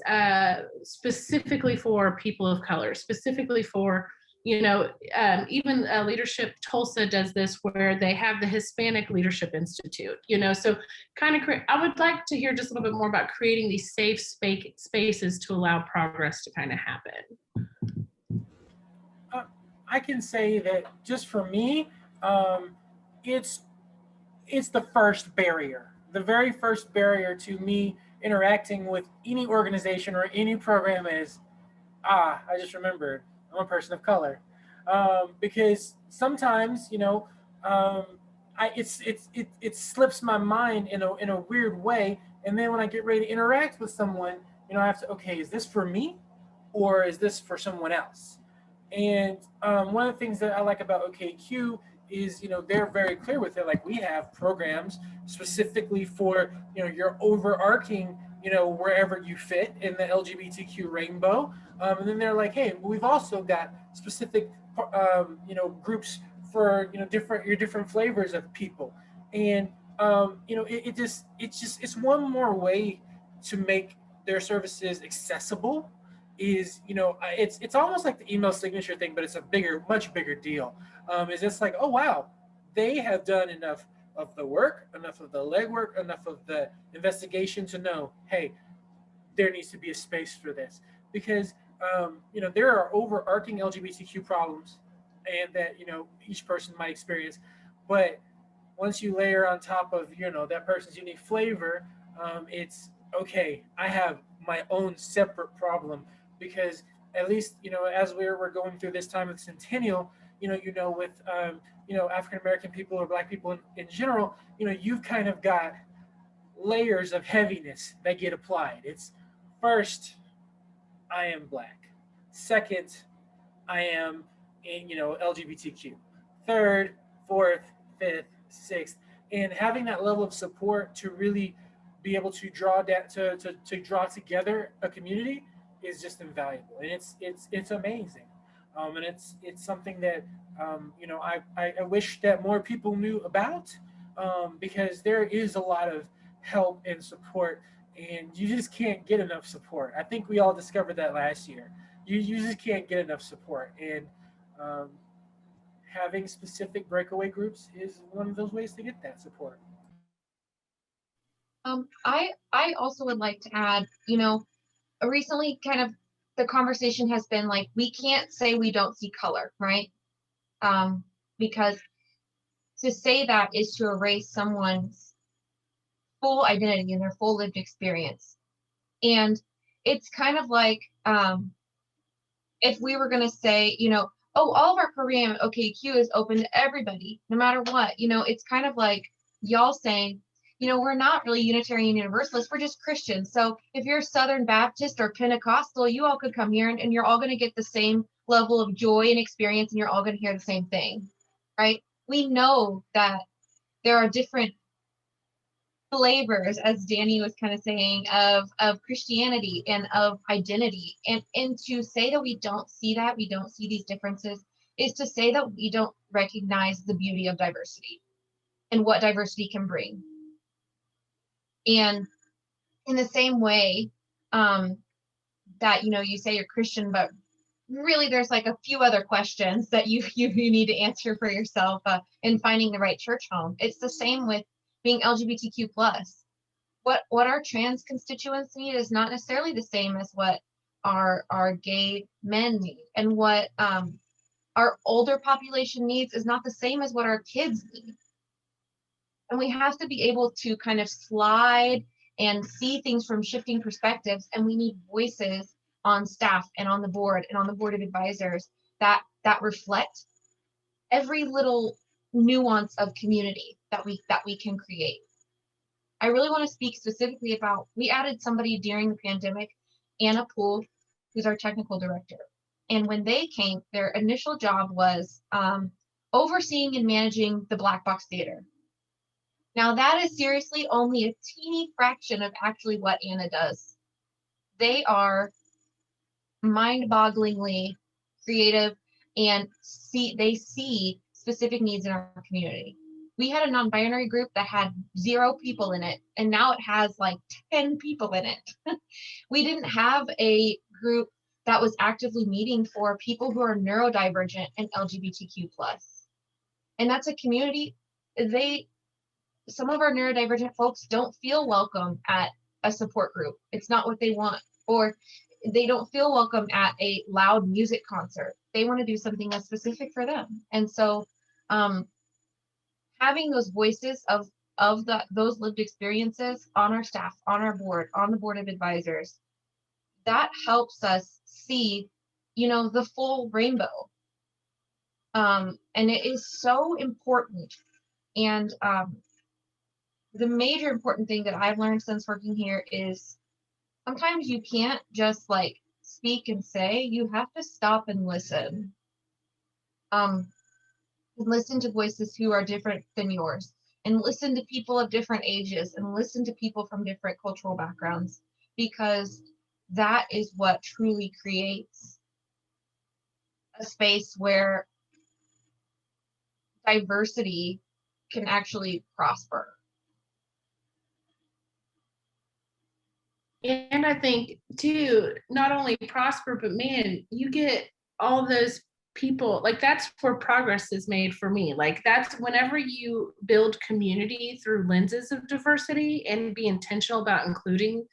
specifically for people of color, specifically for even Leadership Tulsa does this, where they have the Hispanic Leadership Institute, so kind of I would like to hear just a little bit more about creating these safe spaces to allow progress to kind of happen. I can say that just for me, it's the first barrier, the very first barrier to me interacting with any organization or any program is, I just remembered, I'm a person of color, because sometimes it slips my mind in a weird way, and then when I get ready to interact with someone, I have to, okay, is this for me or is this for someone else? And one of the things that I like about OKEQ is they're very clear with it. Like, we have programs specifically for your overarching wherever you fit in the LGBTQ rainbow. And then they're like, hey, we've also got specific, groups for, your different flavors of people. And, it's one more way to make their services accessible. Is, it's almost like the email signature thing, but it's a much bigger deal. Is it's like, oh, wow, they have done enough of the work, enough of the legwork, enough of the investigation to know, hey, there needs to be a space for this, because there are overarching LGBTQ problems, and that each person might experience, but once you layer on top of that person's unique flavor, it's okay. I have my own separate problem, because at least as we're going through this time of centennial, with African American people or Black people in general, you've kind of got layers of heaviness that get applied. It's first, I am Black. Second, I am LGBTQ. Third, fourth, fifth, sixth, and having that level of support to really be able to draw that to draw together a community is just invaluable, and it's amazing, and it's something that I wish that more people knew about, because there is a lot of help and support, and you just can't get enough support. I think we all discovered that last year. You just can't get enough support, and having specific breakaway groups is one of those ways to get that support. I also would like to add, recently kind of the conversation has been like, we can't say we don't see color, right? Because to say that is to erase someone's full identity and their full lived experience. And it's kind of like, if we were going to say, oh, all of our program at OKEQ is open to everybody, no matter what, it's kind of like y'all saying, we're not really Unitarian Universalists, we're just Christians. So if you're Southern Baptist or Pentecostal, you all could come here and you're all going to get the same level of joy and experience, and you're all going to hear the same thing, right? We know that there are different flavors, as Dani was kind of saying, of Christianity and of identity. And to say that we don't see these differences is to say that we don't recognize the beauty of diversity and what diversity can bring. And in the same way that, you know, you say you're Christian, but really there's like a few other questions that you need to answer for yourself in finding the right church home. It's the same with being LGBTQ plus. What our trans constituents need is not necessarily the same as what our gay men need, and what our older population needs is not the same as what our kids need. And we have to be able to kind of slide and see things from shifting perspectives, and we need voices on staff and on the board and on the board of advisors that reflect every little nuance of community that we can create. I really want to speak specifically about, we added somebody during the pandemic, Anna Poole, who's our technical director. And when they came, their initial job was overseeing and managing the Black Box Theater. Now that is seriously only a teeny fraction of actually what Anna does. They are mind-bogglingly creative, and they see specific needs in our community. We had a non-binary group that had 0 people in it, and now it has like 10 people in it. We didn't have a group that was actively meeting for people who are neurodivergent and LGBTQ plus. And that's a community, some of our neurodivergent folks don't feel welcome at a support group. It's not what they want, or they don't feel welcome at a loud music concert. They want to do something that's specific for them. And so having those voices of those lived experiences on our staff, on our board, on the board of advisors, that helps us see, you know, the full rainbow. And it is so important. And the major important thing that I've learned since working here is sometimes you can't just like speak and say, you have to stop and listen. And listen to voices who are different than yours, and listen to people of different ages, and listen to people from different cultural backgrounds, because that is what truly creates a space where diversity can actually prosper. And I think too, not only prosper, but man, you get all those people, like that's where progress is made for me. Like that's whenever you build community through lenses of diversity and be intentional about including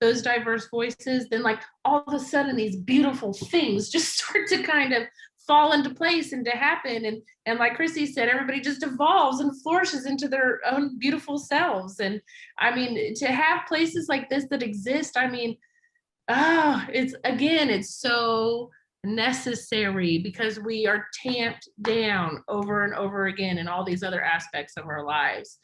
those diverse voices, then like all of a sudden these beautiful things just start to kind of fall into place and to happen. And like Krissy said, everybody just evolves and flourishes into their own beautiful selves. And I mean, to have places like this that exist, I mean, it's so necessary, because we are tamped down over and over again in all these other aspects of our lives.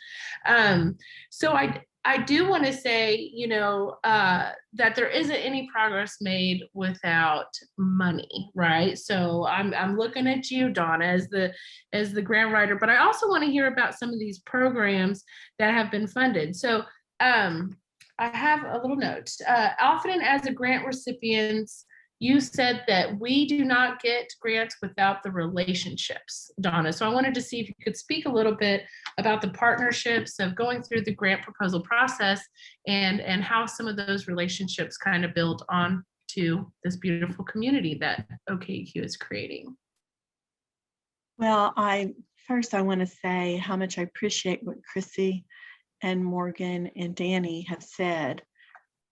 So I do want to say, you know, that there isn't any progress made without money, right? So I'm looking at you, Donna, as the grant writer, but I also want to hear about some of these programs that have been funded. So I have a little note. Often as a grant recipient, you said that we do not get grants without the relationships, Donna. So I wanted to see if you could speak a little bit about the partnerships of going through the grant proposal process and how some of those relationships kind of build on to this beautiful community that OKEQ is creating. Well, I want to say how much I appreciate what Krissy and Morgan and Dani have said,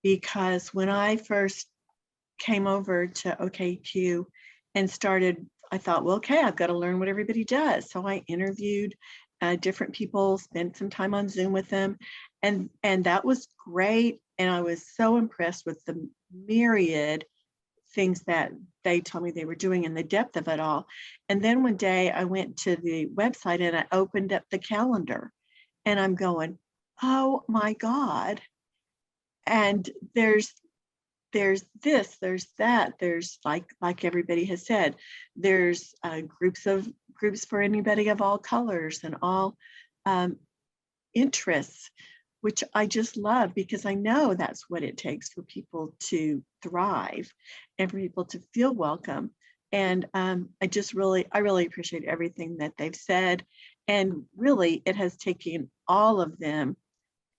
because when I first came over to OKEQ and started, I thought, well, okay, I've got to learn what everybody does. So I interviewed different people, spent some time on Zoom with them, and that was great. And I was so impressed with the myriad things that they told me they were doing and the depth of it all. And then one day I went to the website and I opened up the calendar, and I'm going, oh my God. And there's this, there's that, there's like everybody has said, there's groups for anybody of all colors and all interests, which I just love, because I know that's what it takes for people to thrive and for people to feel welcome. And I really appreciate everything that they've said. And really, it has taken all of them,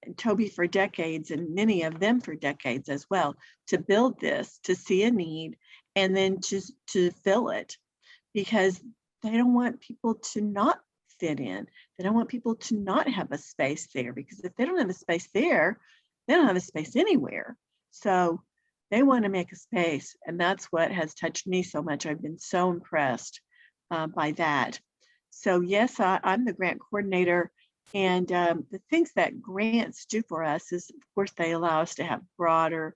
and Toby for decades, and many of them for decades as well, to build this, to see a need, and then to fill it, because they don't want people to not fit in. They don't want people to not have a space there, because if they don't have a space there, they don't have a space anywhere. So they want to make a space, and that's what has touched me so much. I've been so impressed by that. So yes, I'm the grant coordinator, and the things that grants do for us is, of course, they allow us to have broader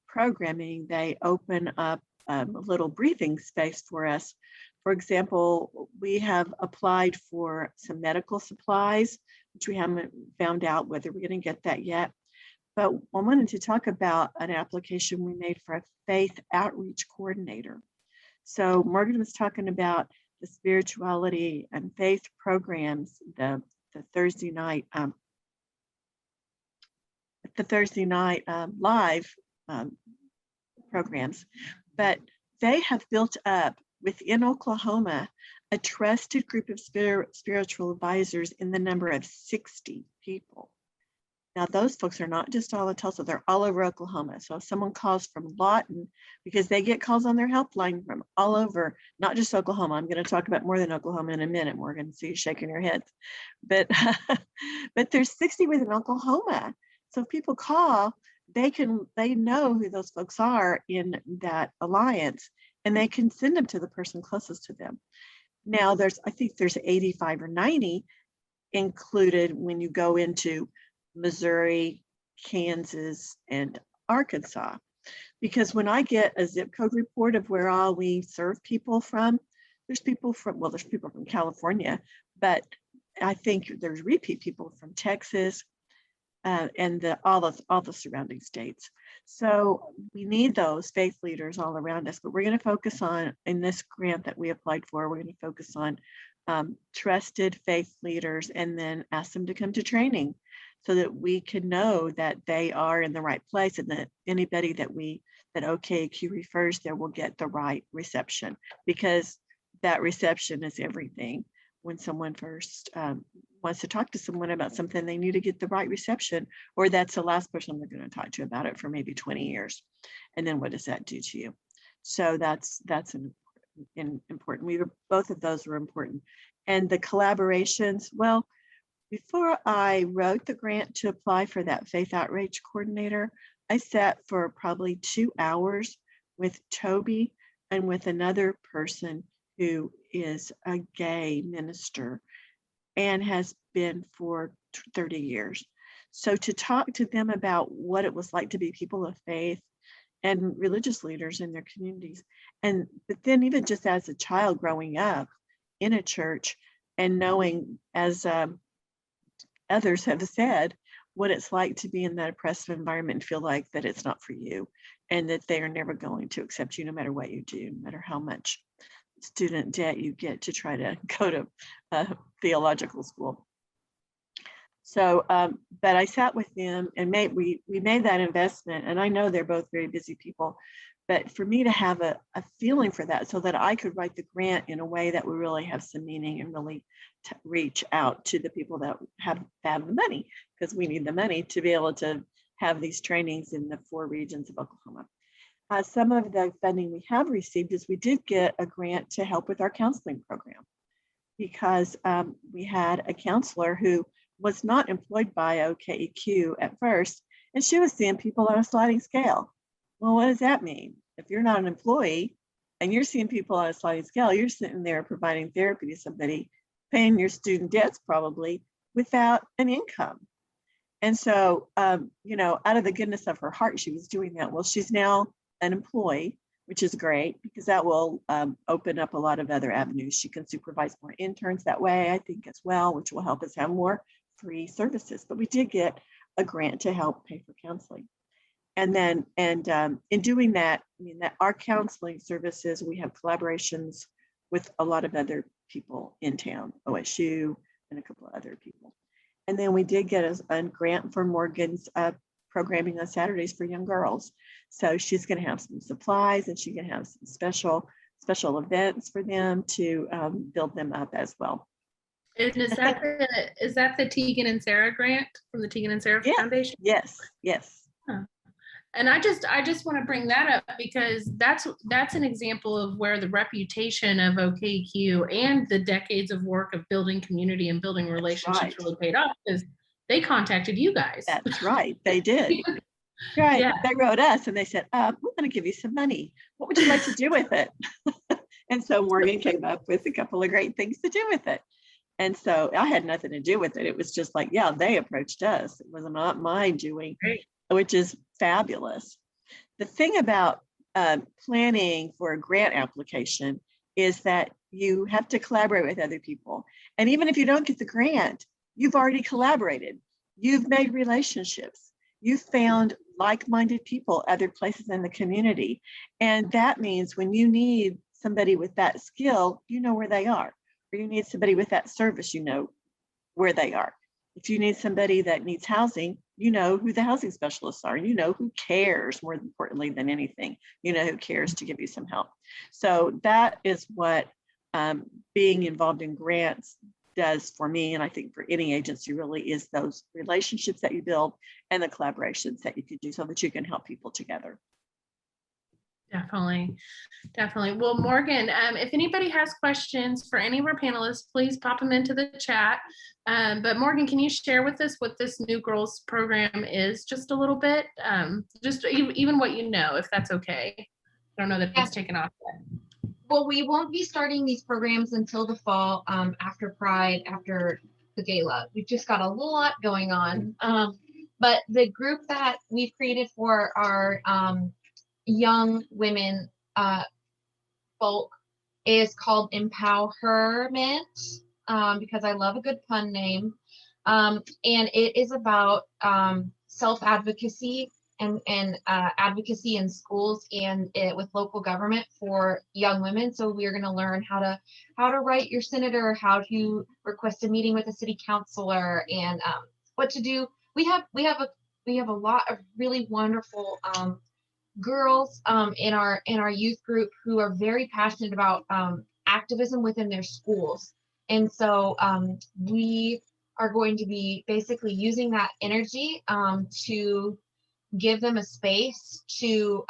programming. They open up a little breathing space for us. For example, we have applied for some medical supplies, which we haven't found out whether we're going to get that yet. But I wanted to talk about an application we made for a faith outreach coordinator. So Morgan was talking about the spirituality and faith programs, the Thursday night live programs, but they have built up within Oklahoma a trusted group of spiritual advisors in the number of 60 people. Now, those folks are not just all in Tulsa, they're all over Oklahoma. So if someone calls from Lawton, because they get calls on their helpline from all over, not just Oklahoma. I'm going to talk about more than Oklahoma in a minute, Morgan, so you're shaking your heads. But, but there's 60 within Oklahoma. So if people call, they know who those folks are in that alliance, and they can send them to the person closest to them. Now, I think there's 85 or 90 included when you go into Missouri, Kansas, and Arkansas. Because when I get a zip code report of where all we serve people from, there's people from California, but I think there's repeat people from Texas and all the surrounding states. So we need those faith leaders all around us, but we're going to focus on, in this grant that we applied for, we're going to focus on trusted faith leaders, and then ask them to come to training so that we can know that they are in the right place, and that anybody that OKEQ refers there will get the right reception, because that reception is everything. When someone first wants to talk to someone about something, they need to get the right reception, or that's the last person they're going to talk to about it for maybe 20 years. And then what does that do to you? So that's important. Both of those were important. And the collaborations, well, before I wrote the grant to apply for that faith outreach coordinator, I sat for probably 2 hours with Toby and with another person who is a gay minister and has been for 30 years. So to talk to them about what it was like to be people of faith and religious leaders in their communities. But then even just as a child growing up in a church and knowing, as others have said, what it's like to be in that oppressive environment and feel like that it's not for you, and that they are never going to accept you no matter what you do, no matter how much student debt you get to try to go to theological school. So, but I sat with them and we made that investment, and I know they're both very busy people, but for me to have a feeling for that so that I could write the grant in a way that would really have some meaning and really reach out to the people that have the money, because we need the money to be able to have these trainings in the 4 regions of Oklahoma. Some of the funding we have received is we did get a grant to help with our counseling program, because we had a counselor who was not employed by OKEQ at first, and she was seeing people on a sliding scale. Well, what does that mean? If you're not an employee and you're seeing people on a sliding scale, you're sitting there providing therapy to somebody, paying your student debts probably without an income. And so, out of the goodness of her heart, she was doing that. Well, she's now an employee, which is great, because that will open up a lot of other avenues. She can supervise more interns that way, I think, as well, which will help us have more free services. But we did get a grant to help pay for counseling. And then, in doing that, that our counseling services, we have collaborations with a lot of other people in town, OSU and a couple of other people. And then we did get a grant for Morgan's programming on Saturdays for young girls. So she's going to have some supplies, and she can have some special special events for them to build them up as well. And is that the Tegan and Sarah grant from the Tegan and Sarah Yes, Foundation? yes, yes. And I just want to bring that up because that's an example of where the reputation of OKEQ and the decades of work of building community and building relationships right. really paid off, because they contacted you guys. That's right, they did. Right, Yeah. they wrote us and they said, we're going to give you some money. What would you like to do with it? And so Morgan came up with a couple of great things to do with it. And so I had nothing to do with it. It was just like, yeah, they approached us. It was not my doing, Great. which is fabulous. The thing about planning for a grant application is that you have to collaborate with other people. And even if you don't get the grant, you've already collaborated. You've made relationships. You've found like-minded people other places in the community. And that means when you need somebody with that skill, you know where they are. Or you need somebody with that service, you know where they are. If you need somebody that needs housing, you know who the housing specialists are. You know who cares, more importantly than anything. You know who cares to give you some help. So that is what being involved in grants does for me, and I think for any agency really, is those relationships that you build and the collaborations that you can do so that you can help people together. Definitely. Well, Morgan, if anybody has questions for any of our panelists, please pop them into the chat. But Morgan, can you share with us what this New Girls program is just a little bit? Just even what you know, if that's okay. I don't know that it's taken off yet. Well, we won't be starting these programs until the fall, after Pride, after the gala. We've just got a lot going on. But the group that we've created for our young women folk is called Empowerment, because I love a good pun name. And it is about self-advocacy and advocacy in schools and with local government for young women. So we're going to learn how to write your senator, how to request a meeting with a city councilor, and what to do. We have a lot of really wonderful girls in our youth group who are very passionate about activism within their schools. And so we are going to be basically using that energy to give them a space to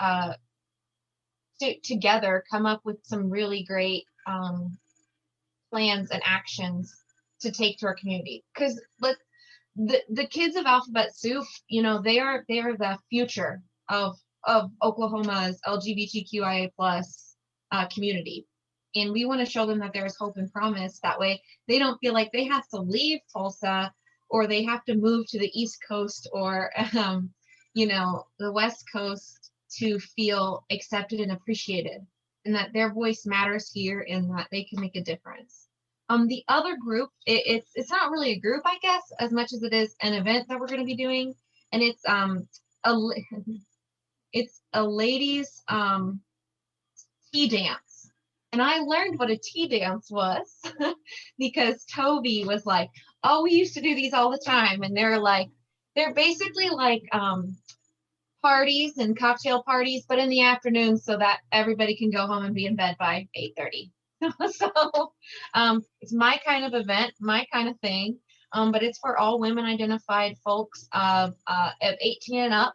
together come up with some really great plans and actions to take to our community. Because the kids of Alphabet Soup, you know, they are the future of Oklahoma's LGBTQIA+ community. And we want to show them that there's hope and promise. That way they don't feel like they have to leave Tulsa or they have to move to the East Coast or, you know, the West Coast to feel accepted and appreciated, and that their voice matters here and that they can make a difference. The other group, it's not really a group, I guess, as much as it is an event that we're going to be doing. And it's a ladies tea dance. And I learned what a tea dance was because Toby was like, oh, we used to do these all the time. And they're basically like parties and cocktail parties, but in the afternoon so that everybody can go home and be in bed by 8:30. So it's my kind of event, my kind of thing, but it's for all women identified folks of 18 and up.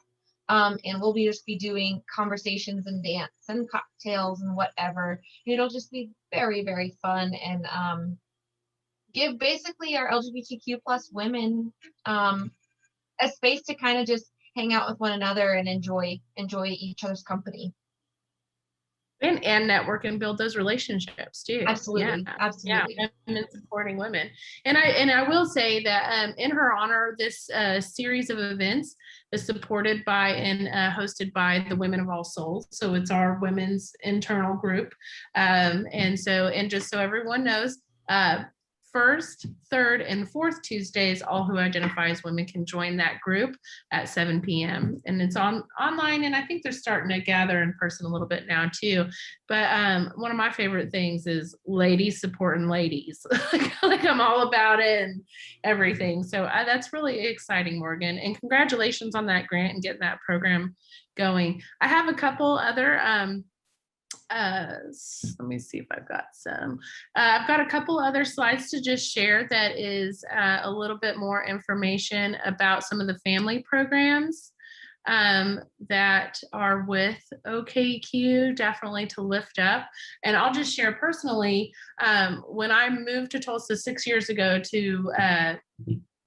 And we'll just be doing conversations and dance and cocktails and whatever. It'll just be very, very fun and give basically our LGBTQ+ women a space to kind of just hang out with one another and enjoy each other's company. And network and build those relationships too. Absolutely. Yeah. Absolutely. Yeah, women supporting women. And I will say that in her honor, this series of events is supported by and hosted by the Women of All Souls. So it's our women's internal group. And just so everyone knows, first, third, and fourth Tuesdays, all who identify as women can join that group at 7 p.m. And it's online, and I think they're starting to gather in person a little bit now too. But one of my favorite things is ladies supporting ladies. Like I'm all about it and everything. So that's really exciting, Morgan. And congratulations on that grant and getting that program going. I have a couple other Let me see if I've got some. I've got a couple other slides to just share that is a little bit more information about some of the family programs that are with OKEQ, definitely to lift up. And I'll just share personally, when I moved to Tulsa 6 years ago to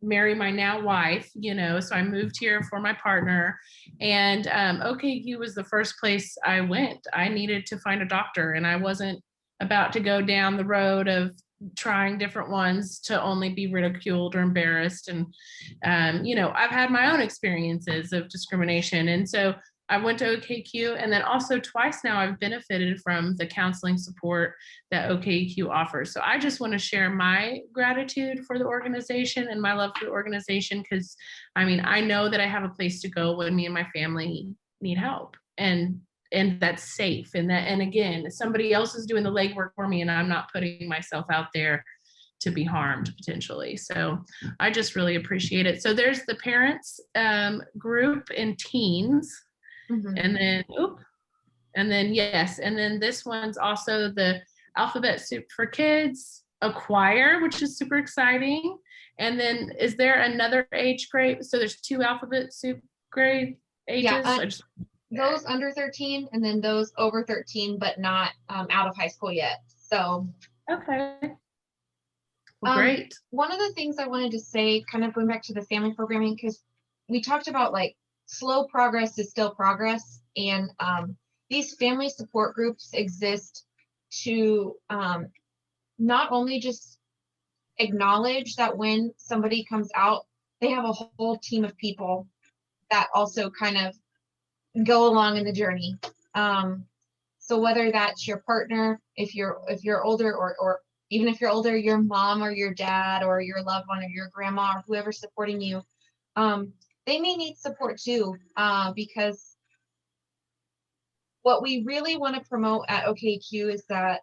marry my now wife, so I moved here for my partner, and OKEQ was the first place I went. I needed to find a doctor, and I wasn't about to go down the road of trying different ones to only be ridiculed or embarrassed. And I've had my own experiences of discrimination, and so I went to OKEQ, and then also twice now I've benefited from the counseling support that OKEQ offers. So I just want to share my gratitude for the organization and my love for the organization, because I know that I have a place to go when me and my family need help, and that's safe. And again, somebody else is doing the legwork for me, and I'm not putting myself out there to be harmed potentially. So I just really appreciate it. So there's the parents group and teens. And then, yes. And then this one's also the Alphabet Soup for Kids, a choir, which is super exciting. And then is there another age grade? So there's 2 Alphabet Soup grade ages? Those under 13 and then those over 13, but not out of high school yet. So. Okay. Well, great. One of the things I wanted to say, kind of going back to the family programming, because we talked about like slow progress is still progress. And these family support groups exist to not only just acknowledge that when somebody comes out, they have a whole team of people that also kind of go along in the journey. So whether that's your partner, if you're older, or even if you're older, your mom or your dad or your loved one or your grandma or whoever's supporting you, they may need support too, because what we really want to promote at OKEQ is that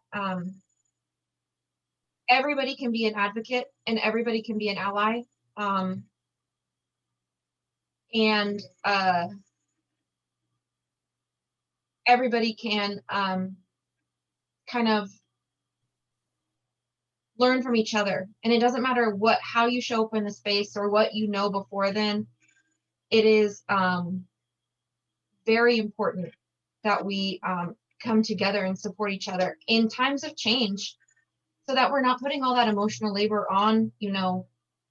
everybody can be an advocate and everybody can be an ally. And everybody can kind of learn from each other. And it doesn't matter how you show up in the space or what you know before then. It is very important that we come together and support each other in times of change, so that we're not putting all that emotional labor on,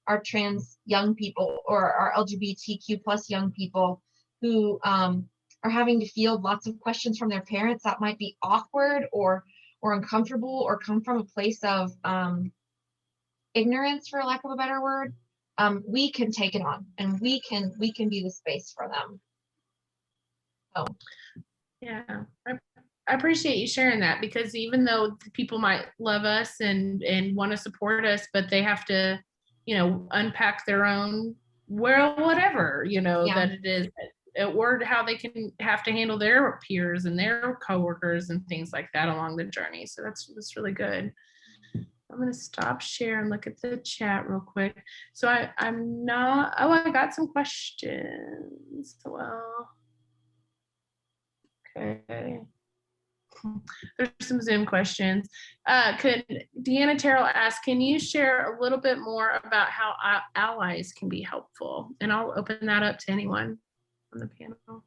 our trans young people or our LGBTQ plus young people who are having to field lots of questions from their parents that might be awkward or uncomfortable or come from a place of ignorance, for lack of a better word. We can take it on, and we can be the space for them. So yeah, I appreciate you sharing that, because even though people might love us and want to support us, but they have to, unpack their own, whatever, that it is at word, how they have to handle their peers and their coworkers and things like that along the journey. So that's really good. I'm going to stop share and look at the chat real quick. So I got some questions. Well, okay. There's some Zoom questions. Could Deanna Terrell ask, can you share a little bit more about how allies can be helpful? And I'll open that up to anyone on the panel.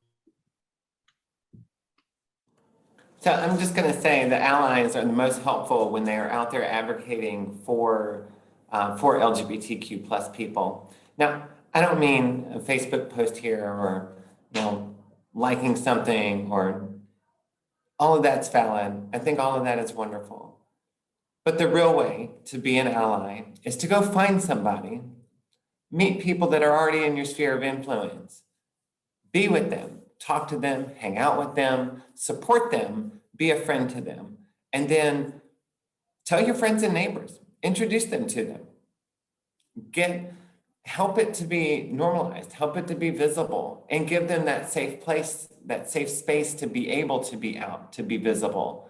So I'm just going to say the allies are the most helpful when they are out there advocating for LGBTQ plus people. Now, I don't mean a Facebook post here or liking something, or all of that's valid. I think all of that is wonderful. But the real way to be an ally is to go find somebody, meet people that are already in your sphere of influence, be with them, talk to them, hang out with them, support them, be a friend to them, and then tell your friends and neighbors, introduce them to them. Help it to be normalized, help it to be visible, and give them that safe place, that safe space to be able to be out, to be visible.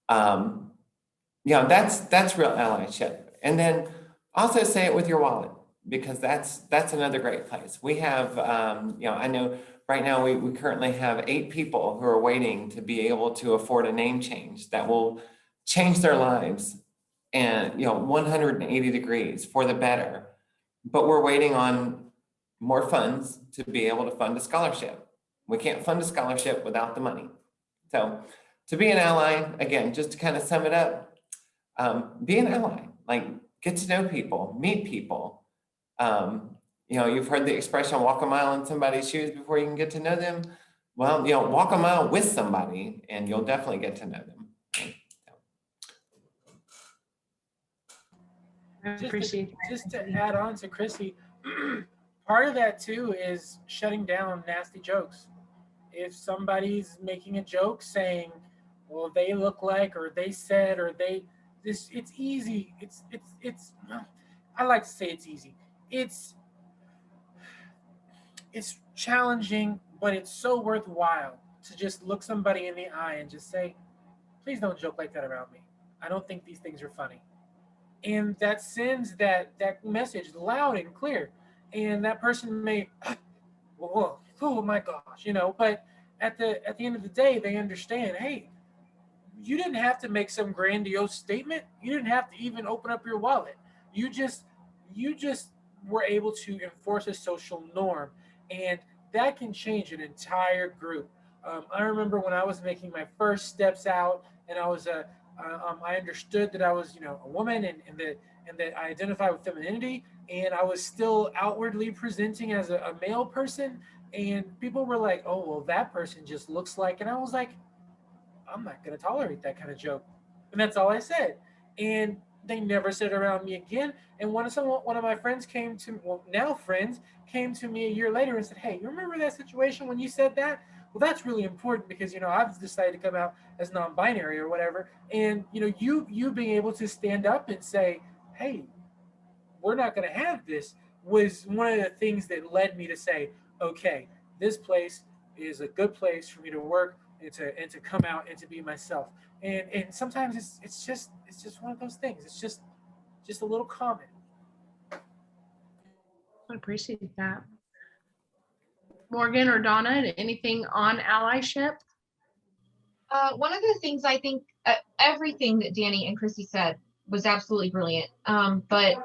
That's real allyship. And then also say it with your wallet. because that's another great place. We have, I know right now we currently have 8 people who are waiting to be able to afford a name change that will change their lives and, 180 degrees for the better. But we're waiting on more funds to be able to fund a scholarship. We can't fund a scholarship without the money. So to be an ally, again, just to kind of sum it up, be an ally, like get to know people, meet people. You've heard the expression, walk a mile in somebody's shoes before you can get to know them. Well, walk a mile with somebody and you'll definitely get to know them. I appreciate that. Just to add on to Krissy, part of that too is shutting down nasty jokes. If somebody's making a joke saying, well, they look like, or they said, or it's easy. Well, I like to say it's easy. It's challenging, but it's so worthwhile to just look somebody in the eye and just say, please don't joke like that around me. I don't think these things are funny. And that sends that message loud and clear. And that person may, oh my gosh, but at the end of the day, they understand, hey, you didn't have to make some grandiose statement. You didn't have to even open up your wallet. You just were able to enforce a social norm, and that can change an entire group. I remember when I was making my first steps out, and I was I understood that I was, a woman, and that I identify with femininity, and I was still outwardly presenting as a male person, and people were like, "Oh, well, that person just looks like," and I was like, I'm not going to tolerate that kind of joke. And that's all I said. And they never said it around me again. And one of my friends came to me a year later and said, hey, you remember that situation when you said that? Well, that's really important because, I've decided to come out as non-binary or whatever. And, you being able to stand up and say, hey, we're not going to have this, was one of the things that led me to say, okay, this place is a good place for me to work and to come out and to be myself. And sometimes it's just one of those things. It's just a little comment. I appreciate that. Morgan or Donna, anything on allyship? One of the things I think, everything that Dani and Krissy said was absolutely brilliant. But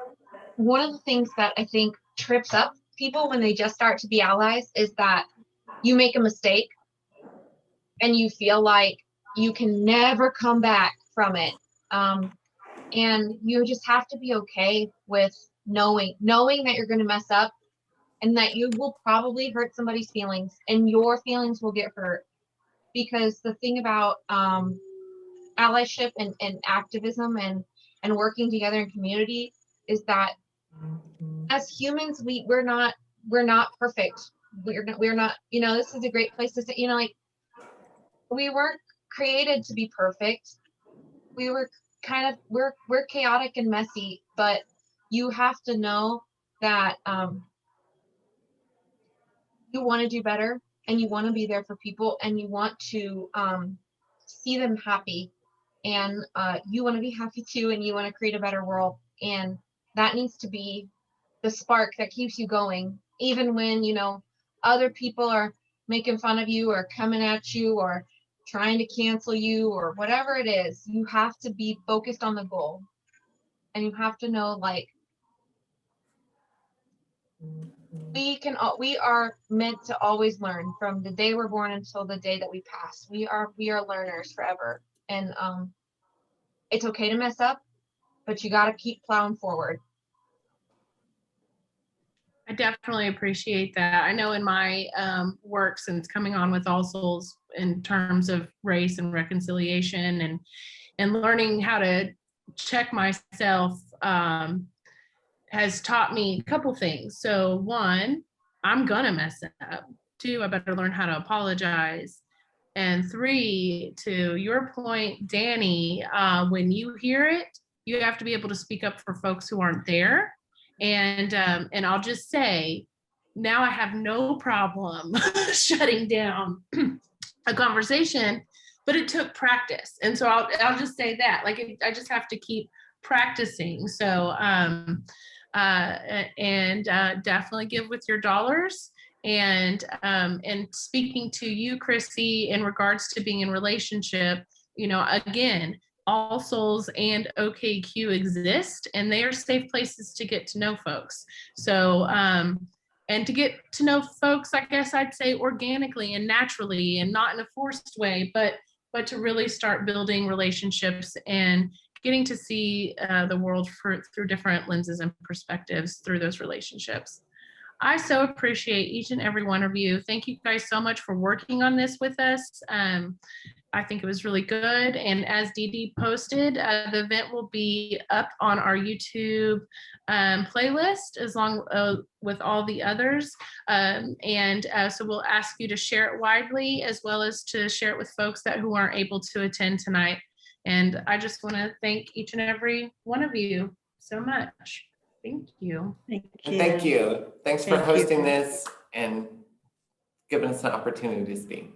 one of the things that I think trips up people when they just start to be allies is that you make a mistake and you feel like you can never come back from it. And you just have to be okay with knowing that you're going to mess up and that you will probably hurt somebody's feelings and your feelings will get hurt. Because the thing about allyship and activism and working together in community is that as humans, we're not perfect. We're not, this is a great place to say, we weren't created to be perfect. We were we're chaotic and messy, but you have to know that you want to do better and you want to be there for people and you want to see them happy and you want to be happy too and you want to create a better world, and that needs to be the spark that keeps you going even when other people are making fun of you or coming at you or trying to cancel you or whatever it is. You have to be focused on the goal, and you have to know, like, we are meant to always learn from the day we're born until the day that we pass. We are learners forever, and it's okay to mess up, but you got to keep plowing forward. I definitely appreciate that. I know in my work since coming on with All Souls in terms of race and reconciliation and learning how to check myself has taught me a couple things. So 1, I'm gonna mess it up. 2, I better learn how to apologize. And 3, to your point, Dani, when you hear it, you have to be able to speak up for folks who aren't there. And I'll just say, now I have no problem shutting down a conversation, but it took practice. And so I'll just say that, like, I just have to keep practicing. So and definitely give with your dollars. And speaking to you, Krissy, in regards to being in relationship, you know, again, All Souls and OKEQ exist, and they are safe places to get to know folks. So, and to get to know folks, I guess I'd say organically and naturally, and not in a forced way, but to really start building relationships and getting to see the world through different lenses and perspectives through those relationships. I so appreciate each and every one of you. Thank you guys so much for working on this with us. I think it was really good. And as Dee Dee posted, the event will be up on our YouTube playlist as long with all the others. So we'll ask you to share it widely, as well as to share it with folks who aren't able to attend tonight. And I just want to thank each and every one of you so much. Thank you. Thank you. Thank you. Thanks for Thank you. hosting this and giving us an opportunity to speak.